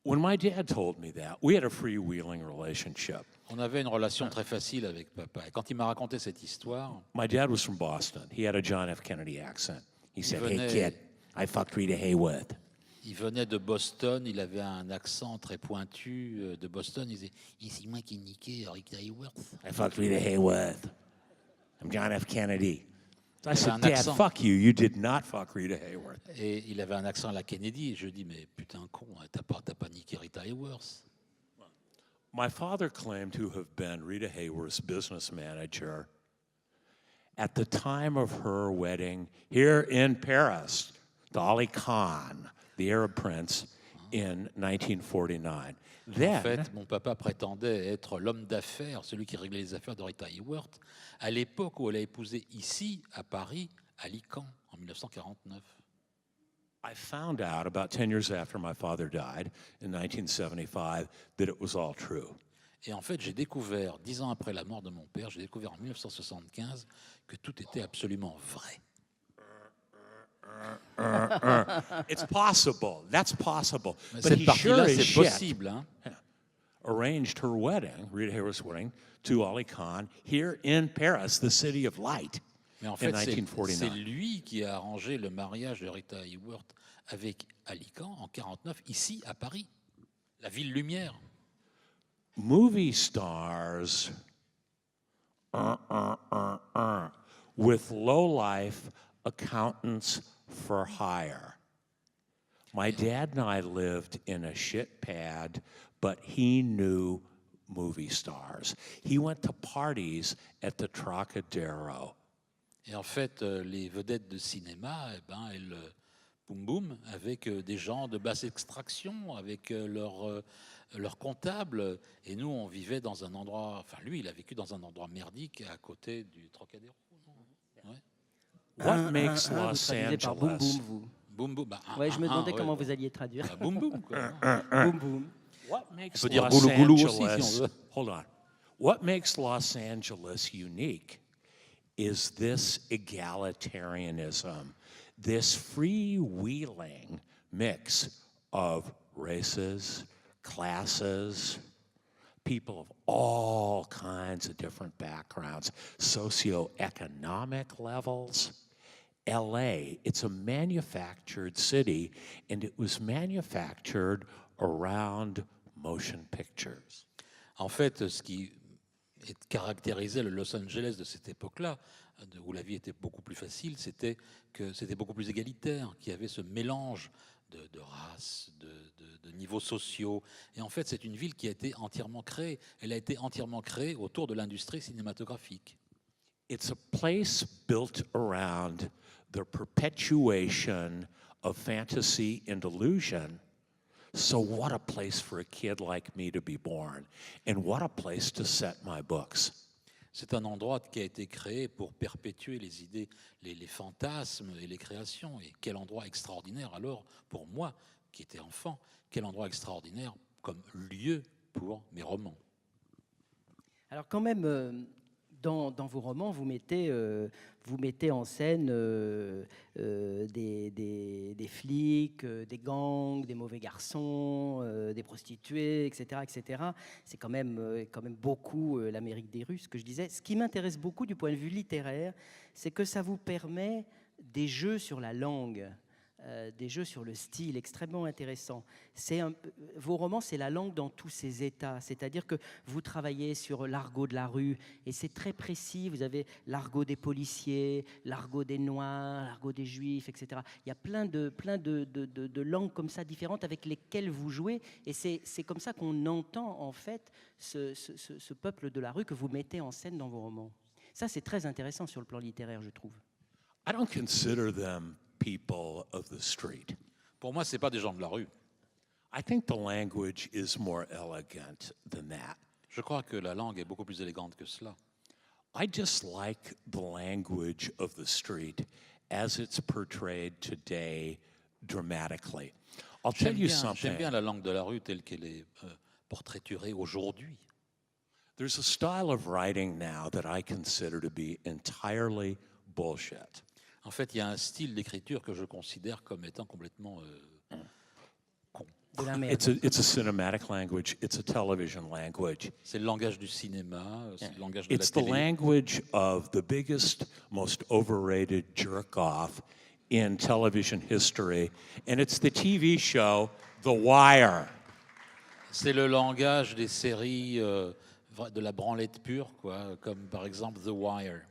When my dad told me that, we had a freewheeling relationship. On avait une relation très facile avec papa. Et quand il m'a raconté cette histoire, My dad was from Boston. He had a John F. Kennedy accent. He said, "Hey venait- kid, I fucked Rita Hayworth." il venait de Boston, il avait un accent très pointu de Boston. Il disait « C'est moi qui ai niqué Rita Hayworth. I fucked Rita Hayworth. I'm John F. Kennedy. So I avait said, un Dad, accent. fuck you. You did not fuck Rita Hayworth. » Et il avait un accent à la Kennedy. Et je dis « Mais putain con, t'as pas niqué Rita Hayworth. » My father claimed to have been Rita Hayworth's business manager at the time of her wedding here in Paris to Ali Khan, the Arab prince, in 1949. En Then, fait, mon papa prétendait être l'homme d'affaires, celui qui réglait les affaires de Rita Hayworth, à l'époque où elle a épousé ici, à Paris, Ali Khan, en 1949. I found out about 10 years after my father died in 1975 that it was all true. Et en fait, j'ai découvert, 10 ans après la mort de mon père, j'ai découvert en 1975 que tout était absolument vrai. It's possible. That's possible. Mais But cette he sure partie-là, as c'est shit possible. Hein. arranged her wedding, Rita Hayworth's wedding, to Ali Khan here in Paris, the city of light. Mais en in fait, c'est 1949. lui qui a arrangé le mariage de Rita Hayworth avec Alican en 49, ici à Paris, la ville lumière. Movie stars with low-life accountants for hire. My dad and I lived in a shit pad, but he knew movie stars. He went to parties at the Trocadero. Et en fait, les vedettes de cinéma, eh ben, elles boum boum avec des gens de basse extraction, avec leurs comptables. Et nous, on vivait dans un endroit. Enfin, lui, il a vécu dans un endroit merdique à côté du Trocadéro. Non ouais. What makes Vous Los traduisez par boum boum, Angeles? vous. Boum boum. Bah, Ouais, je me demandais ouais, comment bah, vous alliez traduire. bah, boum boum, quoi. Boum boum. What makes peut dire Los goulou goulou aussi, Angeles? si on veut. Hold on. What makes Los Angeles unique is this egalitarianism, this freewheeling mix of races, classes, people of all kinds of different backgrounds, socioeconomic levels. LA, it's a manufactured city, and it was manufactured around motion pictures. En fait, ce qui caractérisait le Los Angeles de cette époque-là, où la vie était beaucoup plus facile, c'était que c'était beaucoup plus égalitaire, qu'il y avait ce mélange de races, de niveaux sociaux. Et en fait, c'est une ville qui a été entièrement créée. Elle a été entièrement créée autour de l'industrie cinématographique. It's a place built around the perpetuation of fantasy and illusion. So what a place for a kid like me to be born, and what a place to set my books. C'est un endroit qui a été créé pour perpétuer les idées, les fantasmes et les créations. Et quel endroit extraordinaire alors pour moi, qui étais enfant, quel endroit extraordinaire comme lieu pour mes romans. Alors quand même, dans vos romans, vous mettez en scène des flics, des gangs, des mauvais garçons, des prostituées, etc., etc. C'est quand même beaucoup l'Amérique des Russes, que je disais. Ce qui m'intéresse beaucoup du point de vue littéraire, c'est que ça vous permet des jeux sur la langue. Des jeux sur le style extrêmement intéressants. Vos romans, c'est la langue dans tous ses états. C'est-à-dire que vous travaillez sur l'argot de la rue et c'est très précis. Vous avez l'argot des policiers, l'argot des Noirs, l'argot des Juifs, etc. Il y a plein de langues comme ça différentes avec lesquelles vous jouez et c'est comme ça qu'on entend en fait ce peuple de la rue que vous mettez en scène dans vos romans. Ça, c'est très intéressant sur le plan littéraire, je trouve. I don't consider them people of the street. Pour moi, ce n'est pas des gens de la rue. I think the language is more elegant than that. Je crois que la langue est beaucoup plus élégante que cela. I just like the language of the street as it's portrayed today dramatically. I'll tell you J'aime something. bien la langue de la rue telle qu'elle est portraiturée aujourd'hui. There's a style of writing now that I consider to be entirely bullshit. En fait, il y a un style d'écriture que je considère comme étant complètement con. De la merde. It's a cinematic language. It's a television language. C'est le langage du cinéma, c'est le langage de It's la the télé. language of the biggest, most overrated jerk-off in television history, and it's the TV show The Wire. C'est le langage des séries de la branlette pure, quoi, comme par exemple The Wire.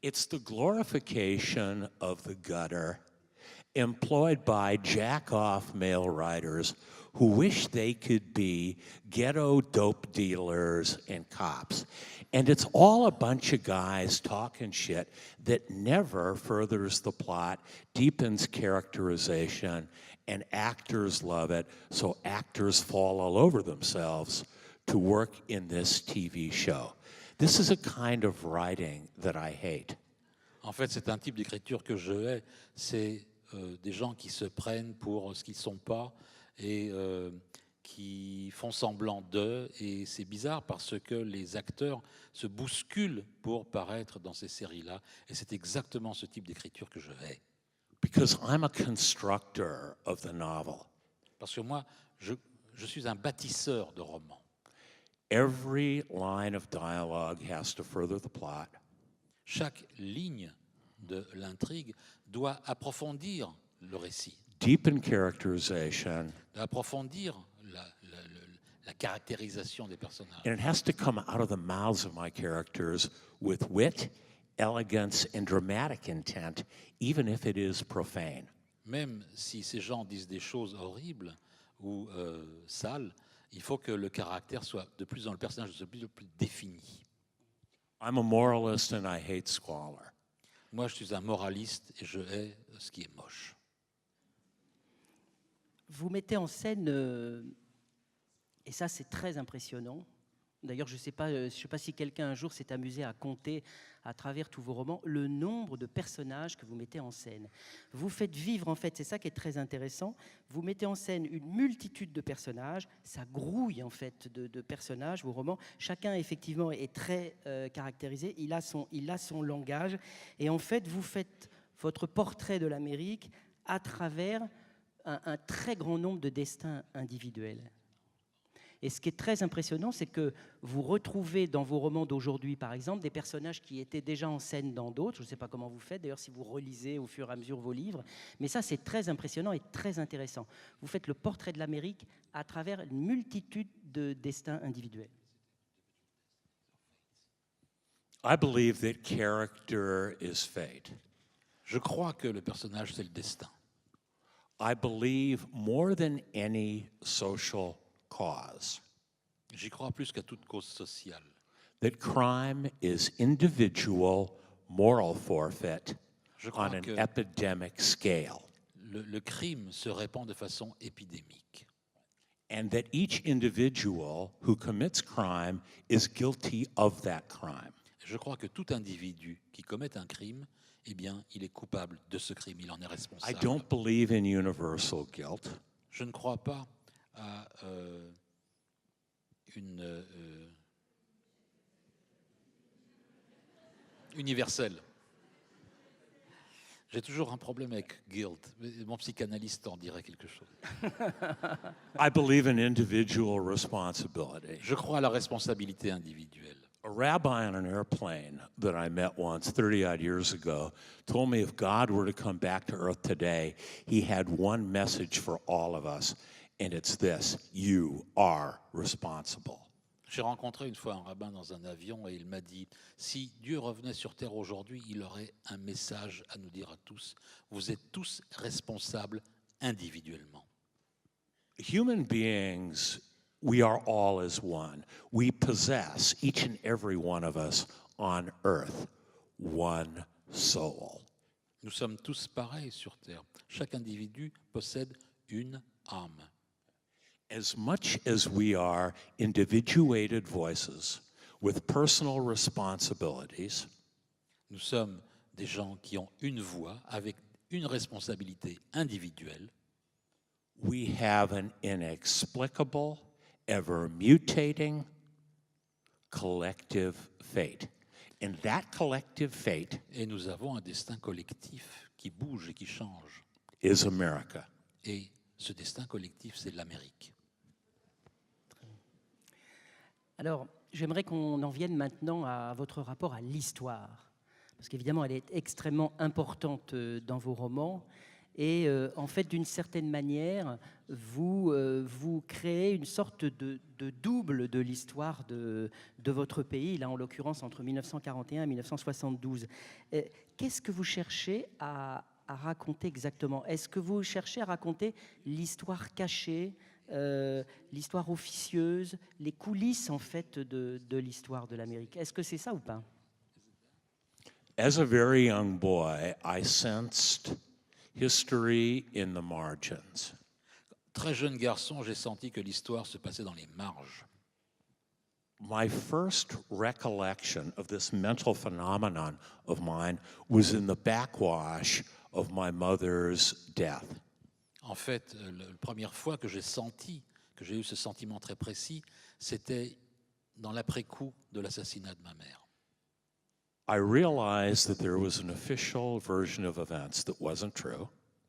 It's the glorification of the gutter employed by jack-off male writers who wish they could be ghetto dope dealers and cops. And it's all a bunch of guys talking shit that never furthers the plot, deepens characterization, and actors love it, so actors fall all over themselves to work in this TV show. This is a kind of writing that I hate. En fait, c'est un type d'écriture que je hais. C'est des gens qui se prennent pour ce qu'ils ne sont pas et qui font semblant d'eux. Et c'est bizarre parce que les acteurs se bousculent pour paraître dans ces séries-là. Et c'est exactement ce type d'écriture que je hais. Because I'm a constructor of the novel. Parce que moi, je suis un bâtisseur de romans. Every line of dialogue has to further the plot. Chaque ligne de l'intrigue doit approfondir le récit, deepen characterization, approfondir la caractérisation des personnages. and it has to come out of the mouths of my characters with wit, elegance, and dramatic intent, even if it is profane. Même si ces gens disent des choses horribles ou sales, il faut que le caractère soit de plus en le personnage soit de plus en plus défini. I'm a moralist and I hate squalor. Moi, je suis un moraliste et je hais ce qui est moche. Vous mettez en scène, et ça c'est très impressionnant. D'ailleurs, je ne sais pas si quelqu'un un jour s'est amusé à compter à travers tous vos romans le nombre de personnages que vous mettez en scène. Vous faites vivre, en fait, c'est ça qui est très intéressant, vous mettez en scène une multitude de personnages, ça grouille en fait de personnages, vos romans. Chacun effectivement est très caractérisé, il a son langage, et en fait vous faites votre portrait de l'Amérique à travers un très grand nombre de destins individuels. Et ce qui est très impressionnant, c'est que vous retrouvez dans vos romans d'aujourd'hui, par exemple, des personnages qui étaient déjà en scène dans d'autres. Je ne sais pas comment vous faites, d'ailleurs, si vous relisez au fur et à mesure vos livres. Mais ça, c'est très impressionnant et très intéressant. Vous faites le portrait de l'Amérique à travers une multitude de destins individuels. I believe that character is fate. Je crois que le personnage, c'est le destin. I believe more than any social cause J'y crois plus qu'à toute cause sociale. that crime is individual moral forfeit Je crois on an que epidemic scale, le crime se répand de façon épidémique. and that each individual who commits crime is guilty of that crime. Je crois que tout individu qui commet un crime, eh bien, il est coupable de ce crime, il en est I responsable. don't believe in universal guilt. Je ne crois pas à une universelle. J'ai toujours un problème avec guilt. Mon psychanalyste en dirait quelque chose. I believe in individual responsibility. Je crois à la responsabilité individuelle. A rabbi on an airplane that I met once 30-odd years ago told me if God were to come back to earth today, he had one message for all of us, and it's this: you are responsible. J'ai rencontré une fois un rabbin dans un avion et il m'a dit, si Dieu revenait sur terre aujourd'hui, il aurait un message à nous dire à tous. Vous êtes tous responsables individuellement. Human beings, we are all as one. We possess, each and every one of us on earth, one soul. Nous sommes tous pareils sur terre. Chaque individu possède une âme. As much as we are individuated voices with personal responsibilities, Nous sommes des gens qui ont une voix avec une responsabilité individuelle. we have an inexplicable, ever mutating collective fate. And that collective fate Et nous avons un destin collectif qui bouge et qui change. is America. Et ce destin collectif, c'est l'Amérique. Alors, j'aimerais qu'on en vienne maintenant à votre rapport à l'histoire. Parce qu'évidemment, elle est extrêmement importante dans vos romans. Et en fait, d'une certaine manière, vous créez une sorte de double de l'histoire de votre pays, là en l'occurrence entre 1941 et 1972. Qu'est-ce que vous cherchez à raconter exactement? Est-ce que vous cherchez à raconter l'histoire cachée, l'histoire officieuse, les coulisses en fait de l'histoire de l'Amérique? Est-ce que c'est ça ou pas? As a very young boy, I sensed history in the margins. Très jeune garçon, j'ai senti que l'histoire se passait dans les marges. My first recollection of this mental phenomenon of mine was in the backwash of my mother's death. En fait, la première fois que j'ai eu ce sentiment très précis, c'était dans l'après-coup de l'assassinat de ma mère. I realized that there was an official version of events that wasn't true,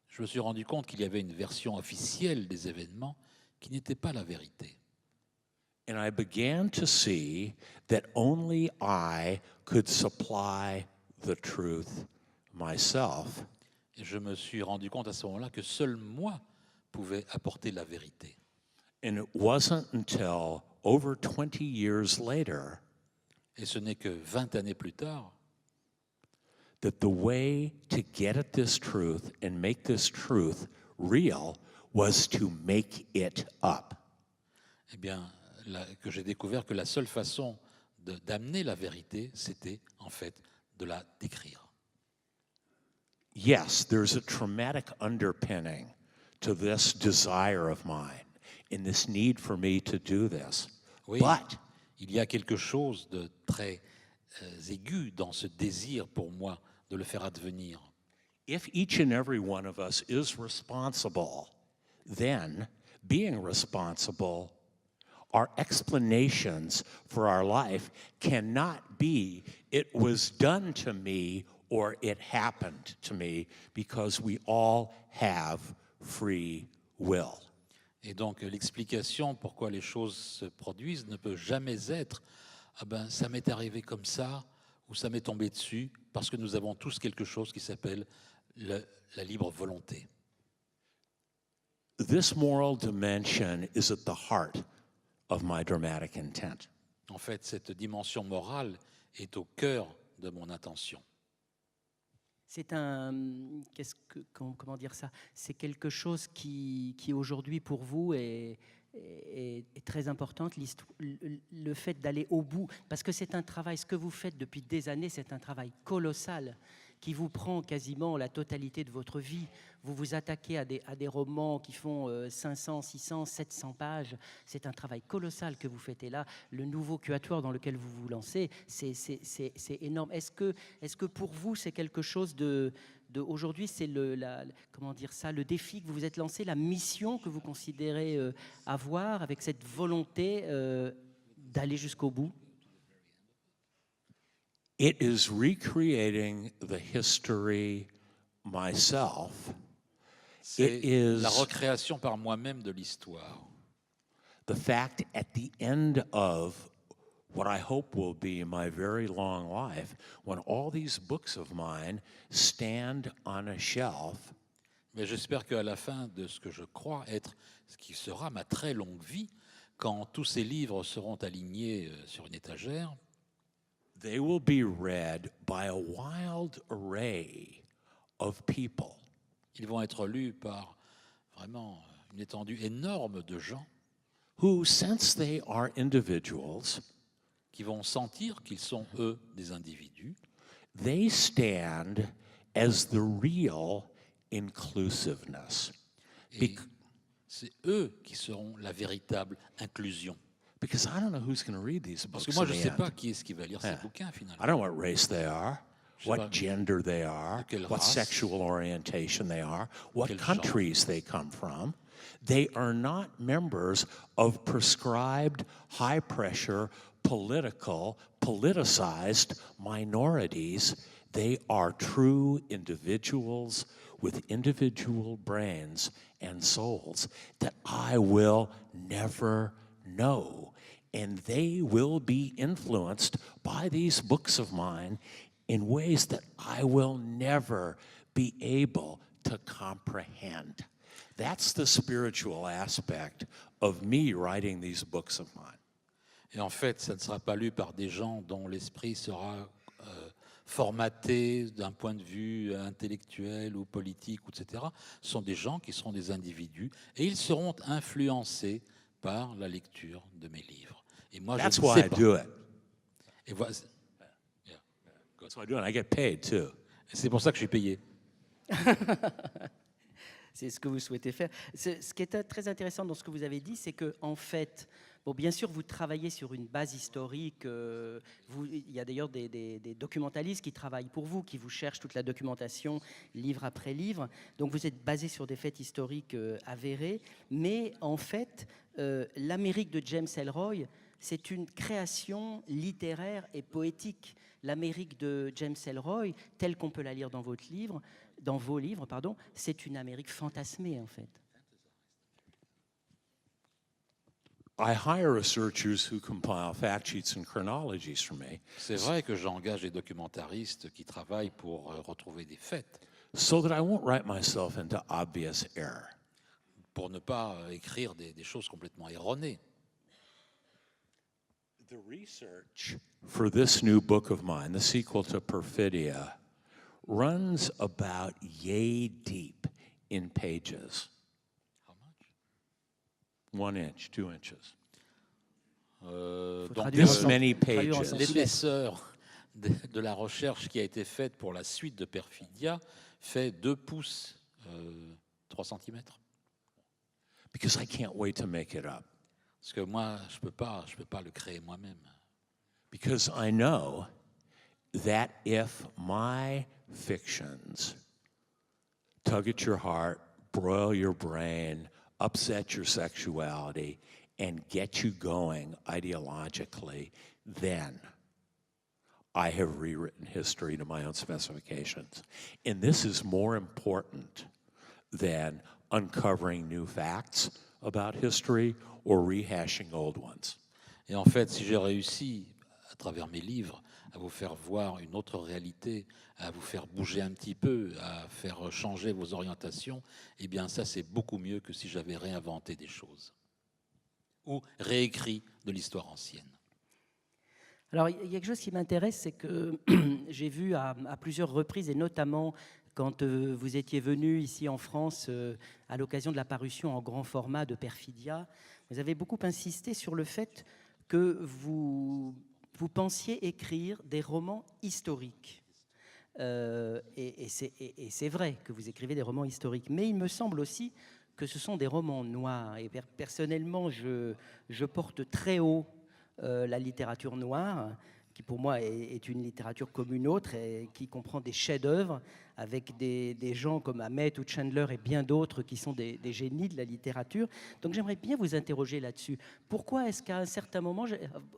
Je me suis rendu compte qu'il y avait une version officielle des événements qui n'était pas la vérité. and I began to see that only I could supply the truth myself, Et je me suis rendu compte à ce moment-là que seul moi pouvais apporter la vérité. and it wasn't until over 20 years later Et ce n'est que 20 années plus tard that the way to get at this truth and make this truth real was to make it up. eh bien, que j'ai découvert que la seule façon d'amener la vérité, c'était en fait de la décrire. Yes, there's a traumatic underpinning to this desire of mine and this need for me to do this. Oui, But il y a quelque chose de très aigu dans ce désir pour moi de le faire advenir. if each and every one of us is responsible, then being responsible, our explanations for our life cannot be, it was done to me or it happened to me, because we all have free will. Et donc l'explication pourquoi les choses se produisent ne peut jamais être « ah ben ça m'est arrivé comme ça » ou « ça m'est tombé dessus » parce que nous avons tous quelque chose qui s'appelle la libre volonté. This moral dimension is at the heart of my dramatic intent. En fait, cette dimension morale est au cœur de mon intention. C'est comment dire ça? C'est quelque chose qui aujourd'hui pour vous est très importante, le fait d'aller au bout, parce que c'est un travail, ce que vous faites depuis des années, c'est un travail colossal qui vous prend quasiment la totalité de votre vie. Vous vous attaquez à des romans qui font 500, 600, 700 pages. C'est un travail colossal que vous faites. Et là, le nouveau quatuor dans lequel vous vous lancez, c'est énorme. Est-ce que pour vous, c'est quelque chose de aujourd'hui, c'est comment dire ça, le défi que vous vous êtes lancé, la mission que vous considérez avoir avec cette volonté d'aller jusqu'au bout? It is recreating the history myself. C'est It is la recréation par moi-même de l'histoire. the fact at the end of what I hope will be my very long life, when all these books of mine stand on a shelf, Mais j'espère qu'à la fin de ce que je crois être ce qui sera ma très longue vie, quand tous ces livres seront alignés sur une étagère, they will be read by a wild array of people ils vont être lus par vraiment une étendue énorme de gens who, since they are individuals, qui vont sentir qu'ils sont, eux, des individus. they stand as the real inclusiveness. Et c'est eux qui seront la véritable inclusion. Because I don't know who's going to read these Parce books. que moi, je in ne the sais end. pas qui est-ce qui va lire ces Yeah. bouquins, I finalement. don't know what race they are, Je sais what pas gender they are, de quelle what race, sexual orientation they are, what quel countries they come from. They are not members of prescribed, high-pressure, politicized minorities. They are true individuals with individual brains and souls that I will never know. And they will be influenced by these books of mine in ways that I will never be able to comprehend. That's the spiritual aspect of me writing these books of mine. Et en fait, ça ne sera pas lu par des gens dont l'esprit sera formaté d'un point de vue intellectuel ou politique, etc. Ce sont des gens qui seront des individus et ils seront influencés par la lecture de mes livres. Et moi, That's je ne why sais I pas. do it. Et voilà, That's why I do it. I get paid too. c'est pour ça que je suis payé. C'est ce que vous souhaitez faire. Ce qui est très intéressant dans ce que vous avez dit, c'est que en fait, bon, bien sûr, vous travaillez sur une base historique. Il y a d'ailleurs des documentalistes qui travaillent pour vous, qui vous cherchent toute la documentation, livre après livre. Donc, vous êtes basé sur des faits historiques avérés. Mais en fait, l'Amérique de James Ellroy, c'est une création littéraire et poétique. L'Amérique de James Ellroy, telle qu'on peut la lire dans vos livres, c'est une Amérique fantasmée, en fait. I hire researchers who compile fact sheets and chronologies for me C'est vrai que j'engage des documentaristes qui travaillent pour retrouver des faits, so that I won't write myself into obvious error. pour ne pas écrire des choses complètement erronées. The research for this new book of mine, the sequel to Perfidia, runs about yay deep in pages. How much? 1 inch, 2 inches. Faut Donc, traduire This en many traduire en pages. centimètres. l'épaisseur de la recherche qui a été faite pour la suite de Perfidia fait 2 pouces, 3 cm. Because I can't wait to make it up. Parce que moi, je peux pas le créer moi-même. Because I know that if my fictions tug at your heart, broil your brain, upset your sexuality, and get you going ideologically, then I have rewritten history to my own specifications. And this is more important than uncovering new facts about history or rehashing old ones. Et en fait, si j'ai réussi, à travers mes livres, à vous faire voir une autre réalité, à vous faire bouger un petit peu, à faire changer vos orientations, eh bien ça, c'est beaucoup mieux que si j'avais réinventé des choses ou réécrit de l'histoire ancienne. Alors, il y a quelque chose qui m'intéresse, c'est que j'ai vu à plusieurs reprises, et notamment quand vous étiez venu ici en France à l'occasion de la parution en grand format de Perfidia, vous avez beaucoup insisté sur le fait que vous pensiez écrire des romans historiques. Et c'est vrai que vous écrivez des romans historiques, mais il me semble aussi que ce sont des romans noirs. Et personnellement, je porte très haut la littérature noire, qui pour moi est une littérature comme une autre et qui comprend des chefs-d'œuvre avec des gens comme Hamet ou Chandler et bien d'autres qui sont des génies de la littérature. Donc j'aimerais bien vous interroger là-dessus. Pourquoi est-ce qu'à un certain moment,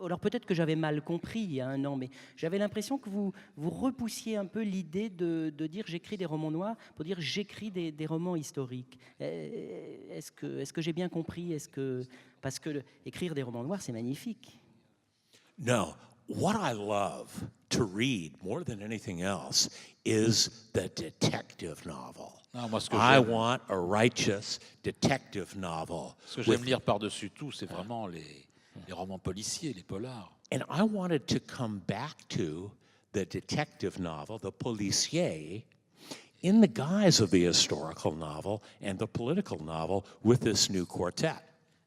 alors peut-être que j'avais mal compris il y a 1 an, mais j'avais l'impression que vous repoussiez un peu l'idée de dire j'écris des romans noirs pour dire j'écris des romans historiques. Est-ce que j'ai bien compris? Parce que écrire des romans noirs, c'est magnifique. No, what I love to read more than anything else is the detective novel. Non, moi, ce que I j'aime- want a righteous detective novel. Ce que j'aime lire par-dessus tout, c'est vraiment les romans policiers, les polars. And I wanted to come back to the detective novel, the policier, in the guise of the historical novel and the political novel with this new quartet.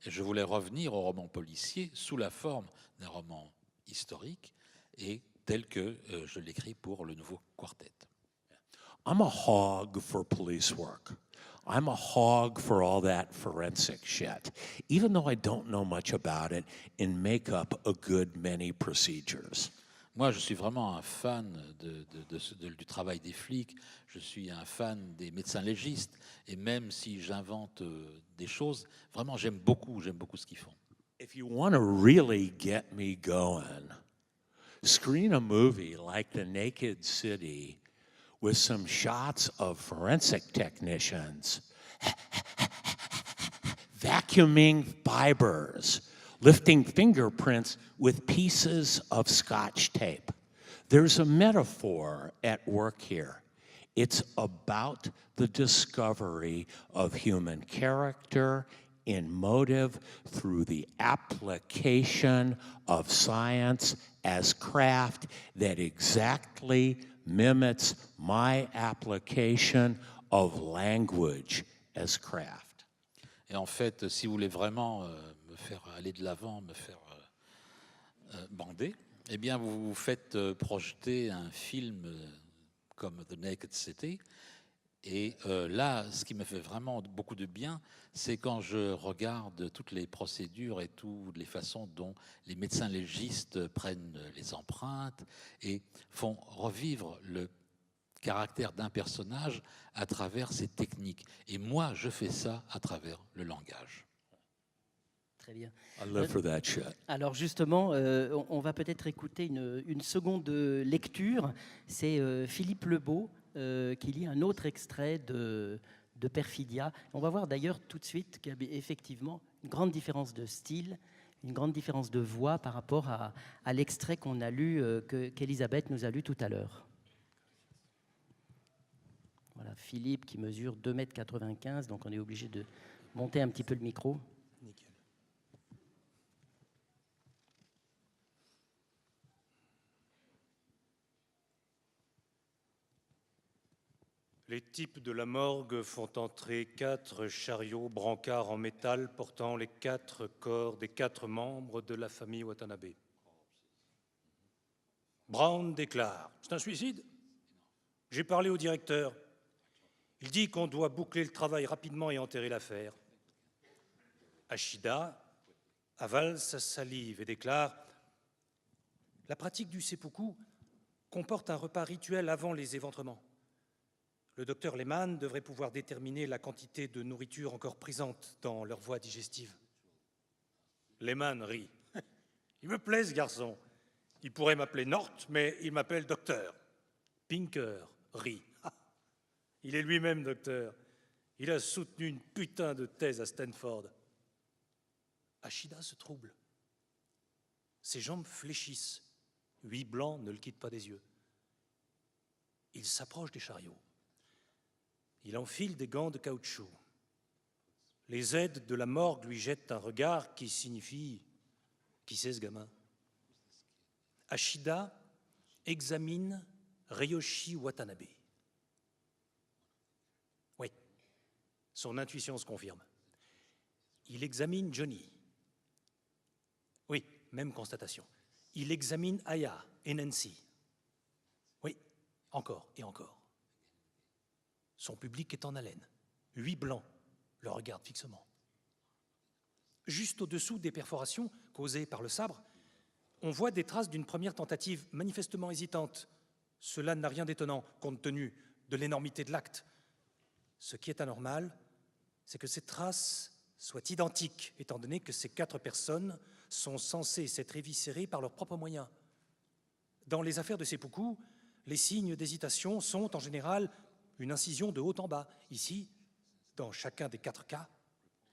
Et je voulais revenir au roman policier sous la forme d'un roman historique et tel que je l'écris pour le nouveau quartet. I'm a hog for police work. I'm a hog for all that forensic shit, even though I don't know much about it and make up a good many procedures. Moi, je suis vraiment un fan du travail des flics, je suis un fan des médecins légistes, et même si j'invente des choses, vraiment, j'aime beaucoup ce qu'ils font. If you want to really get me going, screen a movie like The Naked City with some shots of forensic technicians vacuuming fibers, lifting fingerprints with pieces of Scotch tape. There's a metaphor at work here. It's about the discovery of human character and motive through the application of science as craft that exactly mimics my application of language as craft. Et en fait, si vous voulez vraiment me faire aller de l'avant, me faire bander, eh bien, vous vous faites projeter un film comme The Naked City. Et là, ce qui me fait vraiment beaucoup de bien, c'est quand je regarde toutes les procédures et toutes les façons dont les médecins légistes prennent les empreintes et font revivre le caractère d'un personnage à travers ses techniques. Et moi, je fais ça à travers le langage. Très bien. I live for that shit. Alors justement, on va peut-être écouter une seconde lecture. C'est Philippe Lebeau qui lit un autre extrait de Perfidia. On va voir d'ailleurs tout de suite qu'il y a effectivement une grande différence de style une grande différence de voix par rapport à l'extrait qu'on a lu, qu'Elisabeth nous a lu tout à l'heure. Voilà, Philippe qui mesure 2,95 m, donc on est obligé de monter un petit peu le micro. Nickel. Les types de la morgue font entrer 4 chariots brancards en métal portant les 4 corps des 4 membres de la famille Watanabe. Brown déclare « C'est un suicide ? J'ai parlé au directeur. Il dit qu'on doit boucler le travail rapidement et enterrer l'affaire. » Ashida avale sa salive et déclare « La pratique du seppuku comporte un repas rituel avant les éventrements. Le docteur Lehmann devrait pouvoir déterminer la quantité de nourriture encore présente dans leur voie digestive. » Lehmann rit. « Il me plaît ce garçon. Il pourrait m'appeler Nort, mais il m'appelle docteur. » Pinker rit. « Il est lui-même docteur. Il a soutenu une putain de thèse à Stanford. » Ashida se trouble. Ses jambes fléchissent. 8 blancs ne le quittent pas des yeux. Il s'approche des chariots. Il enfile des gants de caoutchouc. Les aides de la morgue lui jettent un regard qui signifie « Qui c'est ce gamin ?» Ashida examine Ryoshi Watanabe. Oui, son intuition se confirme. Il examine Johnny. Oui, même constatation. Il examine Aya et Nancy. Oui, encore et encore. Son public est en haleine. 8 blancs le regardent fixement. Juste au-dessous des perforations causées par le sabre, on voit des traces d'une première tentative manifestement hésitante. Cela n'a rien d'étonnant compte tenu de l'énormité de l'acte. Ce qui est anormal, c'est que ces traces soient identiques, étant donné que ces 4 personnes sont censées s'être éviscérées par leurs propres moyens. Dans les affaires de seppuku, les signes d'hésitation sont en général une incision de haut en bas. Ici, dans chacun des 4 cas,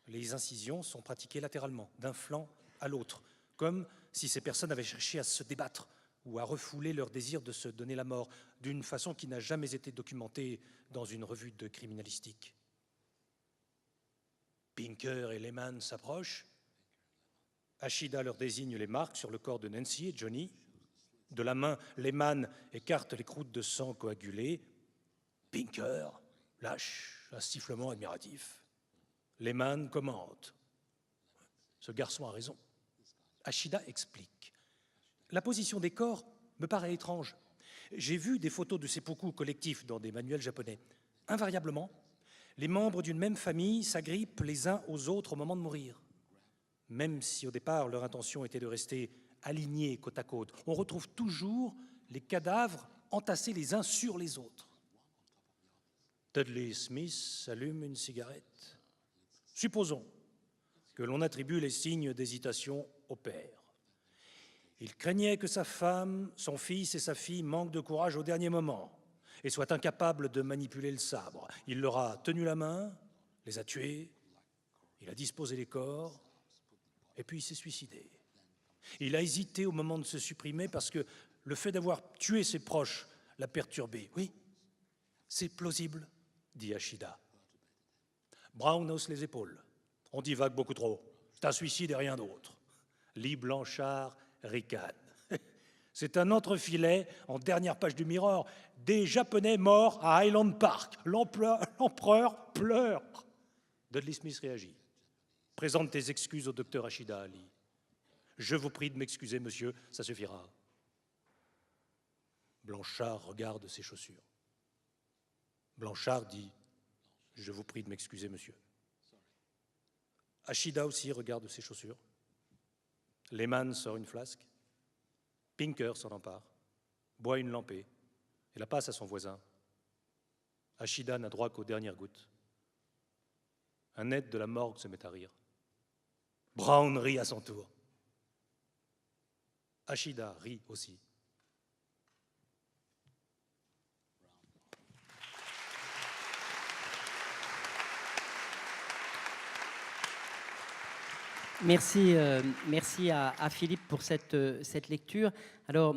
les incisions sont pratiquées latéralement, d'un flanc à l'autre, comme si ces personnes avaient cherché à se débattre ou à refouler leur désir de se donner la mort, d'une façon qui n'a jamais été documentée dans une revue de criminalistique. Pinker et Lehmann s'approchent. Ashida leur désigne les marques sur le corps de Nancy et Johnny. De la main, Lehmann écarte les croûtes de sang coagulées. Pinker lâche un sifflement admiratif. Lehmann commente. Ce garçon a raison. Ashida explique. La position des corps me paraît étrange. J'ai vu des photos de seppuku collectifs dans des manuels japonais. Invariablement, les membres d'une même famille s'agrippent les uns aux autres au moment de mourir. Même si au départ leur intention était de rester alignés côte à côte, on retrouve toujours les cadavres entassés les uns sur les autres. Dudley Smith allume une cigarette. Supposons que l'on attribue les signes d'hésitation au père. Il craignait que sa femme, son fils et sa fille manquent de courage au dernier moment et soient incapables de manipuler le sabre. Il leur a tenu la main, les a tués, il a disposé les corps, et puis il s'est suicidé. Il a hésité au moment de se supprimer parce que le fait d'avoir tué ses proches l'a perturbé. Oui, c'est plausible, dit Ashida. Brown hausse les épaules. On divague beaucoup trop. C'est un suicide et rien d'autre. Lee Blanchard ricane. C'est un entrefilet en dernière page du Mirror. Des Japonais morts à Highland Park. L'empereur pleure. Dudley Smith réagit. Présente tes excuses au docteur Ashida, Lee. Je vous prie de m'excuser, monsieur, ça suffira. Blanchard regarde ses chaussures. Blanchard dit « Je vous prie de m'excuser, monsieur ». Ashida aussi regarde ses chaussures. Lehmann sort une flasque. Pinker s'en empare, boit une lampée et la passe à son voisin. Ashida n'a droit qu'aux dernières gouttes. Un aide de la morgue se met à rire. Brown rit à son tour. Ashida rit aussi. Merci à Philippe pour cette lecture. Alors,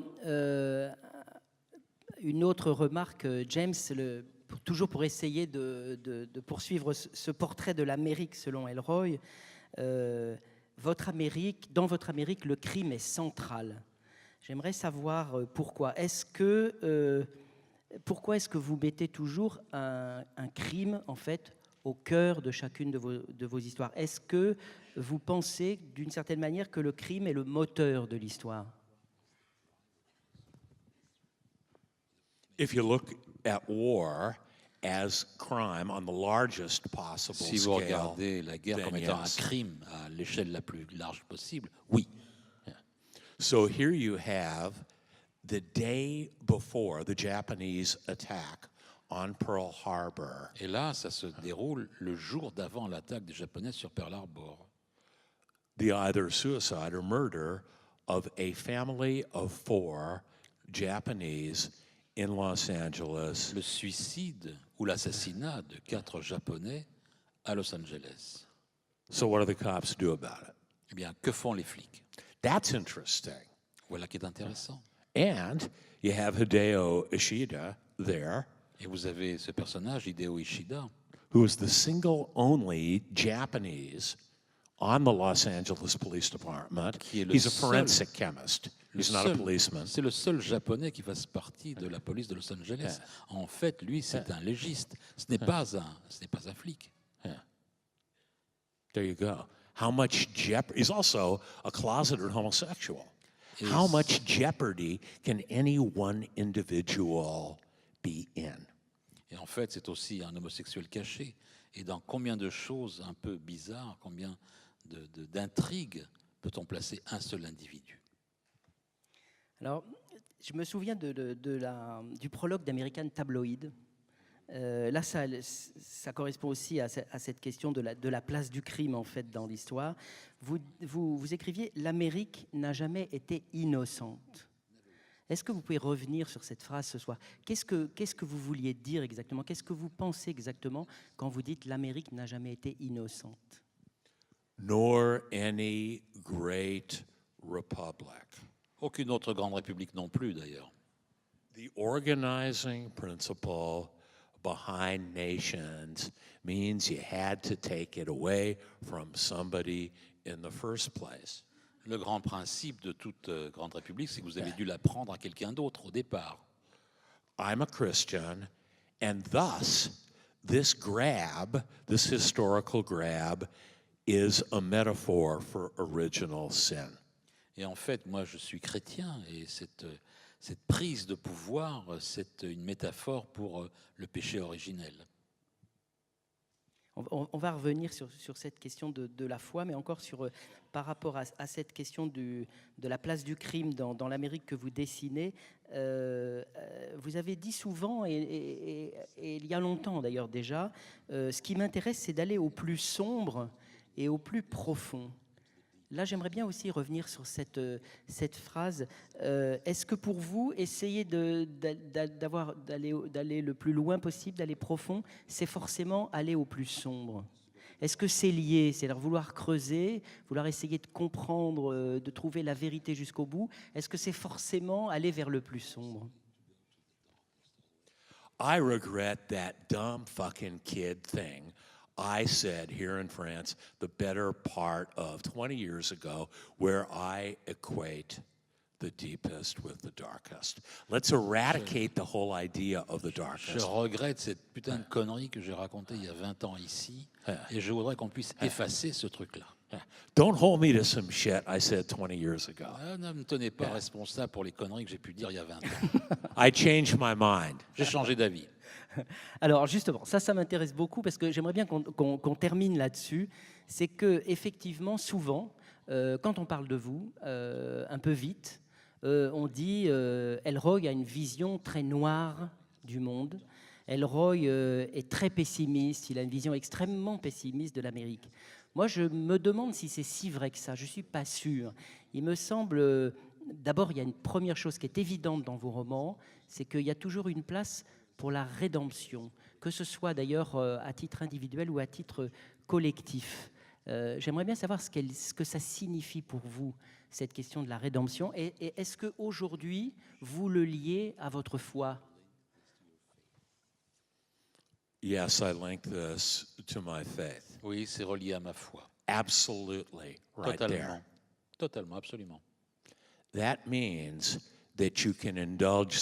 une autre remarque, James, toujours pour essayer de poursuivre ce portrait de l'Amérique selon Ellroy, dans votre Amérique, le crime est central. J'aimerais savoir pourquoi. Pourquoi est-ce que vous mettez toujours un crime, en fait, au cœur de chacune de vos histoires? Est-ce que vous pensez, d'une certaine manière, que le crime est le moteur de l'histoire? If you look at war as crime on the largest possible Si vous scale, regardez la guerre comme then étant un yes. crime à l'échelle la plus large possible, oui. So here you have the day before the Japanese attack on Pearl Harbor. Et là, ça se déroule le jour d'avant l'attaque des Japonais sur Pearl Harbor. The either suicide or murder of a family of 4 Japanese in Los Angeles. Le suicide ou l'assassinat de 4 Japonais à Los Angeles. So what do the cops do about it? Eh bien, que font les flics? That's interesting. Voilà qui est intéressant. And you have Hideo Ishida there, Et vous avez ce personnage, Hideo Ishida, who is the single only Japanese on the Los Angeles Police Department. Qui est le He's a seul- forensic chemist. He's not a policeman. C'est le seul Japonais qui fasse partie de la police de Los Angeles. En fait, lui, c'est un légiste. Ce n'est pas un flic. There you go. How much jeopardy? He's also a closeted homosexual. Et How much jeopardy can any one individual be in? Et en fait, c'est aussi un homosexuel caché. Et dans combien de choses un peu bizarres, combien d'intrigues peut-on placer un seul individu? Alors, je me souviens du prologue d'American Tabloid. Là, ça correspond aussi à cette question de la place du crime, en fait, dans l'histoire. Vous écriviez « L'Amérique n'a jamais été innocente ». Est-ce que vous pouvez revenir sur cette phrase ce soir? Qu'est-ce que vous vouliez dire exactement? Qu'est-ce que vous pensez exactement quand vous dites « L'Amérique n'a jamais été innocente » Nor any great republic. Aucune autre grande république non plus, d'ailleurs. The organizing principle behind nations means you had to take it away from somebody in the first place. Le grand principe de toute grande république, c'est que vous avez dû la prendre à quelqu'un d'autre au départ. I'm a Christian, and thus this grab, this historical grab, is a metaphor for original sin. Et en fait, moi, je suis chrétien, et cette prise de pouvoir, c'est une métaphore pour le péché originel. On va revenir sur cette question de la foi, mais encore par rapport à cette question de la place du crime dans l'Amérique que vous dessinez. Vous avez dit souvent, et il y a longtemps d'ailleurs déjà, ce qui m'intéresse, c'est d'aller au plus sombre et au plus profond. Là, j'aimerais bien aussi revenir sur cette phrase. Est-ce que pour vous, essayer d'aller le plus loin possible, d'aller profond, c'est forcément aller au plus sombre? Est-ce que c'est lié? C'est-à-dire vouloir creuser, vouloir essayer de comprendre, de trouver la vérité jusqu'au bout? Est-ce que c'est forcément aller vers le plus sombre? I regret that dumb fucking kid thing I said here in France the better part of 20 years ago, where I equate the deepest with the darkest. Let's eradicate the whole idea of the Je darkest. regrette cette putain de connerie que j'ai racontée il y a 20 ans ici, et je voudrais qu'on puisse effacer ce truc-là. Don't hold me to some shit I said 20 years ago. Ne me tenez pas responsable pour les conneries que j'ai pu dire il y a 20 ans. I changed my mind. J'ai changé d'avis. Alors justement, ça m'intéresse beaucoup parce que j'aimerais bien qu'on termine là-dessus. C'est que effectivement, souvent, quand on parle de vous, un peu vite, on dit Ellroy a une vision très noire du monde. Ellroy est très pessimiste. Il a une vision extrêmement pessimiste de l'Amérique. Moi, je me demande si c'est si vrai que ça. Je ne suis pas sûr. Il me semble, d'abord, il y a une première chose qui est évidente dans vos romans, c'est qu'il y a toujours une place pour la rédemption, que ce soit d'ailleurs à titre individuel ou à titre collectif. J'aimerais bien savoir ce que ça signifie pour vous, cette question de la rédemption. Et est-ce qu'aujourd'hui, vous le liez à votre foi? Yes, I link this to my faith. Oui, c'est relié à ma foi. Absolutely, right there. Totalement. Totalement, absolument. That means that you can indulge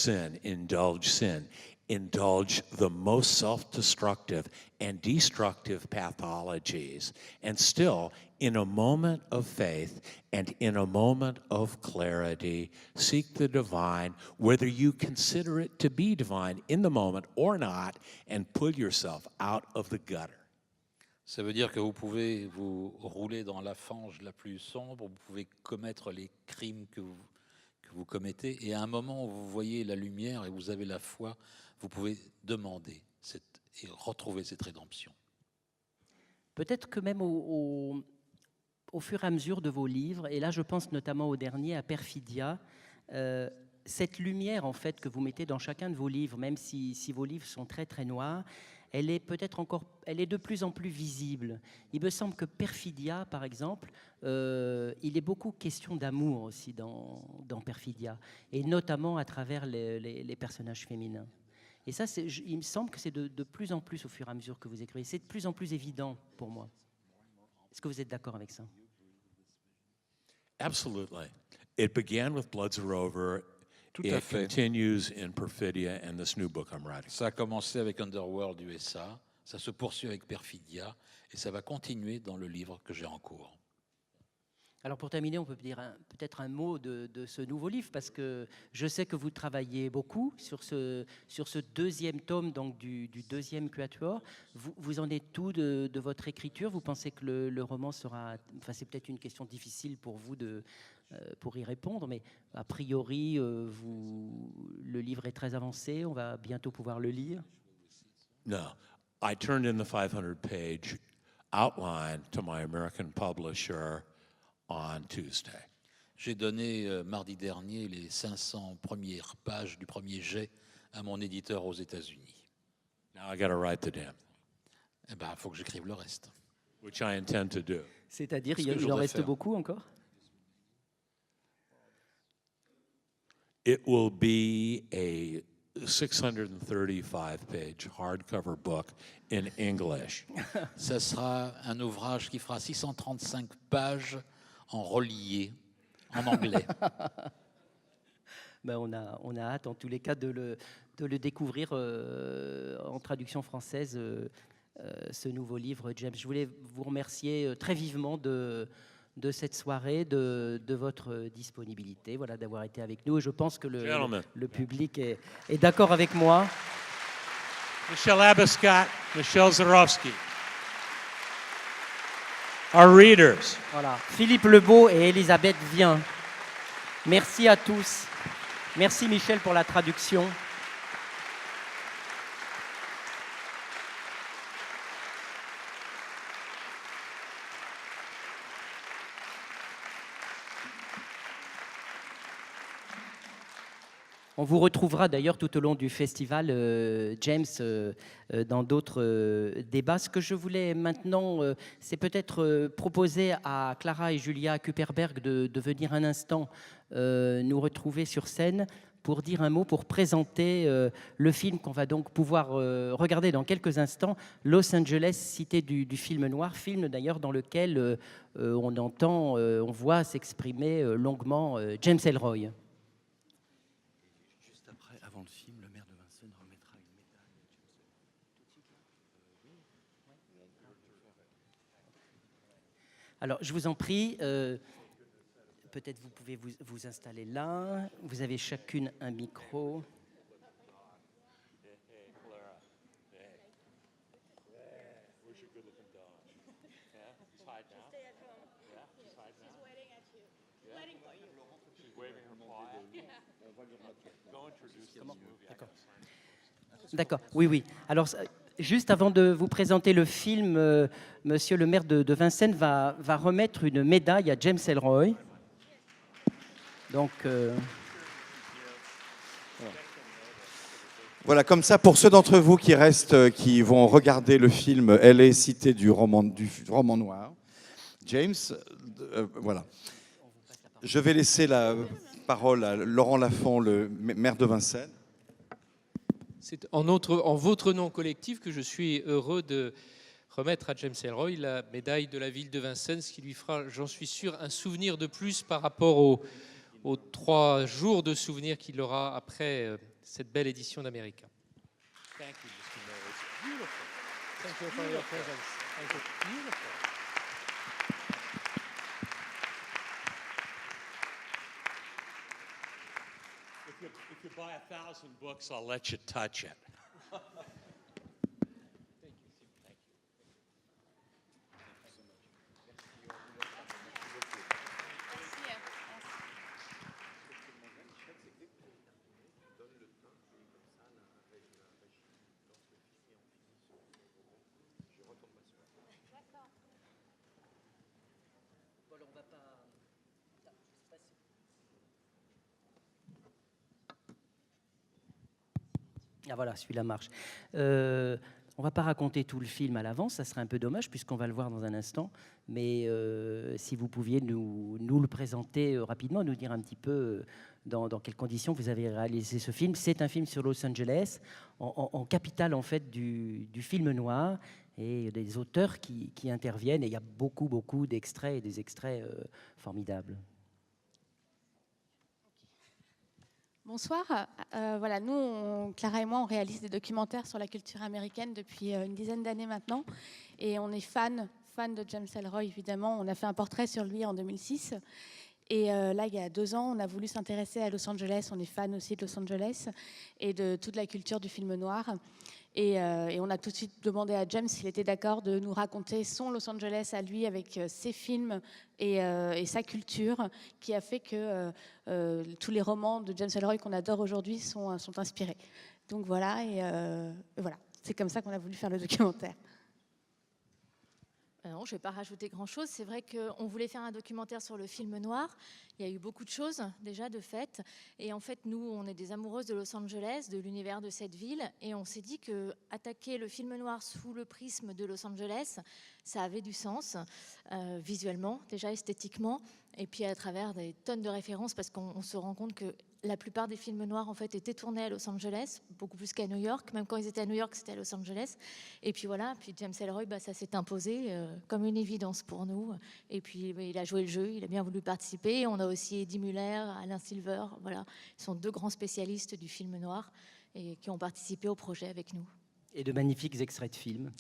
the most self-destructive and destructive pathologies, and still, in a moment of faith and in a moment of clarity, seek the divine, whether you consider it to be divine in the moment or not, and pull yourself out of the gutter. Ça veut dire que vous pouvez vous rouler dans la fange la plus sombre, vous pouvez commettre les crimes que vous commettez, et à un moment où vous voyez la lumière et vous avez la foi, vous pouvez demander et retrouver cette rédemption. Peut-être que même au fur et à mesure de vos livres, et là je pense notamment au dernier, à Perfidia, cette lumière en fait que vous mettez dans chacun de vos livres, même si vos livres sont très très noirs, elle est de plus en plus visible. Il me semble que Perfidia, par exemple, il est beaucoup question d'amour aussi dans Perfidia, et notamment à travers les personnages féminins. Et ça, il me semble que c'est de plus en plus au fur et à mesure que vous écrivez. C'est de plus en plus évident pour moi. Est-ce que vous êtes d'accord avec ça? Absolutely. It began with Bloods Are Over. Tout à It fait. continues in Perfidia and this new book I'm writing. Ça a commencé avec Underworld USA, ça se poursuit avec Perfidia, et ça va continuer dans le livre que j'ai en cours. Alors pour terminer, on peut dire peut-être un mot de ce nouveau livre, parce que je sais que vous travaillez beaucoup sur ce deuxième tome, donc du deuxième Quatuor. Vous en êtes tout de votre écriture? Vous pensez que le roman sera... Enfin, c'est peut-être une question difficile pour vous pour y répondre, mais a priori, le livre est très avancé, on va bientôt pouvoir le lire. No, I turned in the 500-page outline to my American publisher on Tuesday. J'ai donné mardi dernier les 500 premières pages du premier jet à mon éditeur aux États-Unis. Now I got to write the damn, Eh ben, il faut que j'écrive le reste. which I intend to do. C'est-à-dire, Ce que je il en voudrais reste faire. beaucoup encore? It will be a 635-page hardcover book in English. Ça sera un ouvrage qui fera 635 pages en relié, en anglais. Ben, on a hâte, en tous les cas, de le découvrir en traduction française, ce nouveau livre, James. Je voulais vous remercier très vivement de cette soirée, de votre disponibilité, voilà, d'avoir été avec nous. Et je pense que le public est d'accord avec moi. Michelle Abiscott, Michelle Zarowski. Our readers. Voilà, Philippe Lebeau et Elisabeth Vien. Merci à tous. Merci Michel pour la traduction. On vous retrouvera d'ailleurs tout au long du festival, James, dans d'autres débats. Ce que je voulais maintenant, c'est peut-être proposer à Clara et Julia Kuperberg de venir un instant nous retrouver sur scène pour dire un mot, pour présenter le film qu'on va donc pouvoir regarder dans quelques instants, Los Angeles, cité du film noir, film d'ailleurs dans lequel on voit s'exprimer longuement James Ellroy. Avant le film, le maire de Vincennes remettra une médaille. Alors, je vous en prie, peut-être vous pouvez vous installer là. Vous avez chacune un micro. D'accord, oui. Alors, juste avant de vous présenter le film, monsieur le maire de Vincennes va remettre une médaille à James Ellroy. Donc, Voilà, comme ça, pour ceux d'entre vous qui restent, qui vont regarder le film Elle est cité du roman noir, James, voilà. Je vais laisser la parole à Laurent Lafont, le maire de Vincennes. C'est en votre nom collectif que je suis heureux de remettre à James Ellroy la médaille de la ville de Vincennes, ce qui lui fera, j'en suis sûr, un souvenir de plus par rapport aux 3 jours de souvenirs qu'il aura après cette belle édition d'América. Thank you, Mr. Mayor. It's beautiful. Thank you for your presence. Thank you. Beautiful. If you buy 1,000 books, I'll let you touch it. Ah voilà, celui-là marche. On ne va pas raconter tout le film à l'avance, ça serait un peu dommage puisqu'on va le voir dans un instant. Mais si vous pouviez nous le présenter rapidement, nous dire un petit peu dans quelles conditions vous avez réalisé ce film. C'est un film sur Los Angeles, en capitale en fait du film noir, et des auteurs qui interviennent. Et il y a beaucoup d'extraits et des extraits formidables. Bonsoir. Voilà, nous, Clara et moi, on réalise des documentaires sur la culture américaine depuis une dizaine d'années maintenant. Et on est fan de James Ellroy, évidemment. On a fait un portrait sur lui en 2006. Et là, il y a 2 ans, on a voulu s'intéresser à Los Angeles. On est fan aussi de Los Angeles et de toute la culture du film noir. Et on a tout de suite demandé à James s'il était d'accord de nous raconter son Los Angeles à lui avec ses films et sa culture, qui a fait que tous les romans de James Ellroy qu'on adore aujourd'hui sont inspirés. Donc voilà, et voilà, c'est comme ça qu'on a voulu faire le documentaire. Non, je ne vais pas rajouter grand-chose. C'est vrai qu'on voulait faire un documentaire sur le film noir. Il y a eu beaucoup de choses déjà de fait. Et en fait, nous, on est des amoureuses de Los Angeles, de l'univers de cette ville. Et on s'est dit qu'attaquer le film noir sous le prisme de Los Angeles, ça avait du sens, visuellement, déjà esthétiquement, et puis à travers des tonnes de références, parce qu'on se rend compte que la plupart des films noirs en fait étaient tournés à Los Angeles, beaucoup plus qu'à New York. Même quand ils étaient à New York, c'était à Los Angeles. Et puis voilà, puis James Ellroy, ça s'est imposé comme une évidence pour nous. Et puis il a joué le jeu, il a bien voulu participer. On a aussi Eddie Muller, Alain Silver, voilà, ils sont 2 grands spécialistes du film noir et qui ont participé au projet avec nous. Et de magnifiques extraits de films.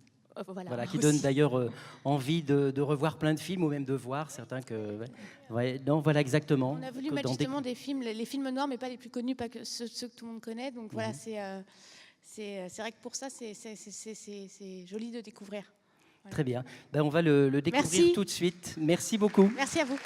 Voilà, qui donnent d'ailleurs envie de revoir plein de films ou même de voir certains que... Ouais, non, voilà exactement. On a voulu mettre justement des films, les films noirs, mais pas les plus connus, pas que ceux que tout le monde connaît. Donc voilà, c'est vrai que pour ça, c'est joli de découvrir. Voilà. Très bien. On va le découvrir tout de suite. Merci beaucoup. Merci à vous.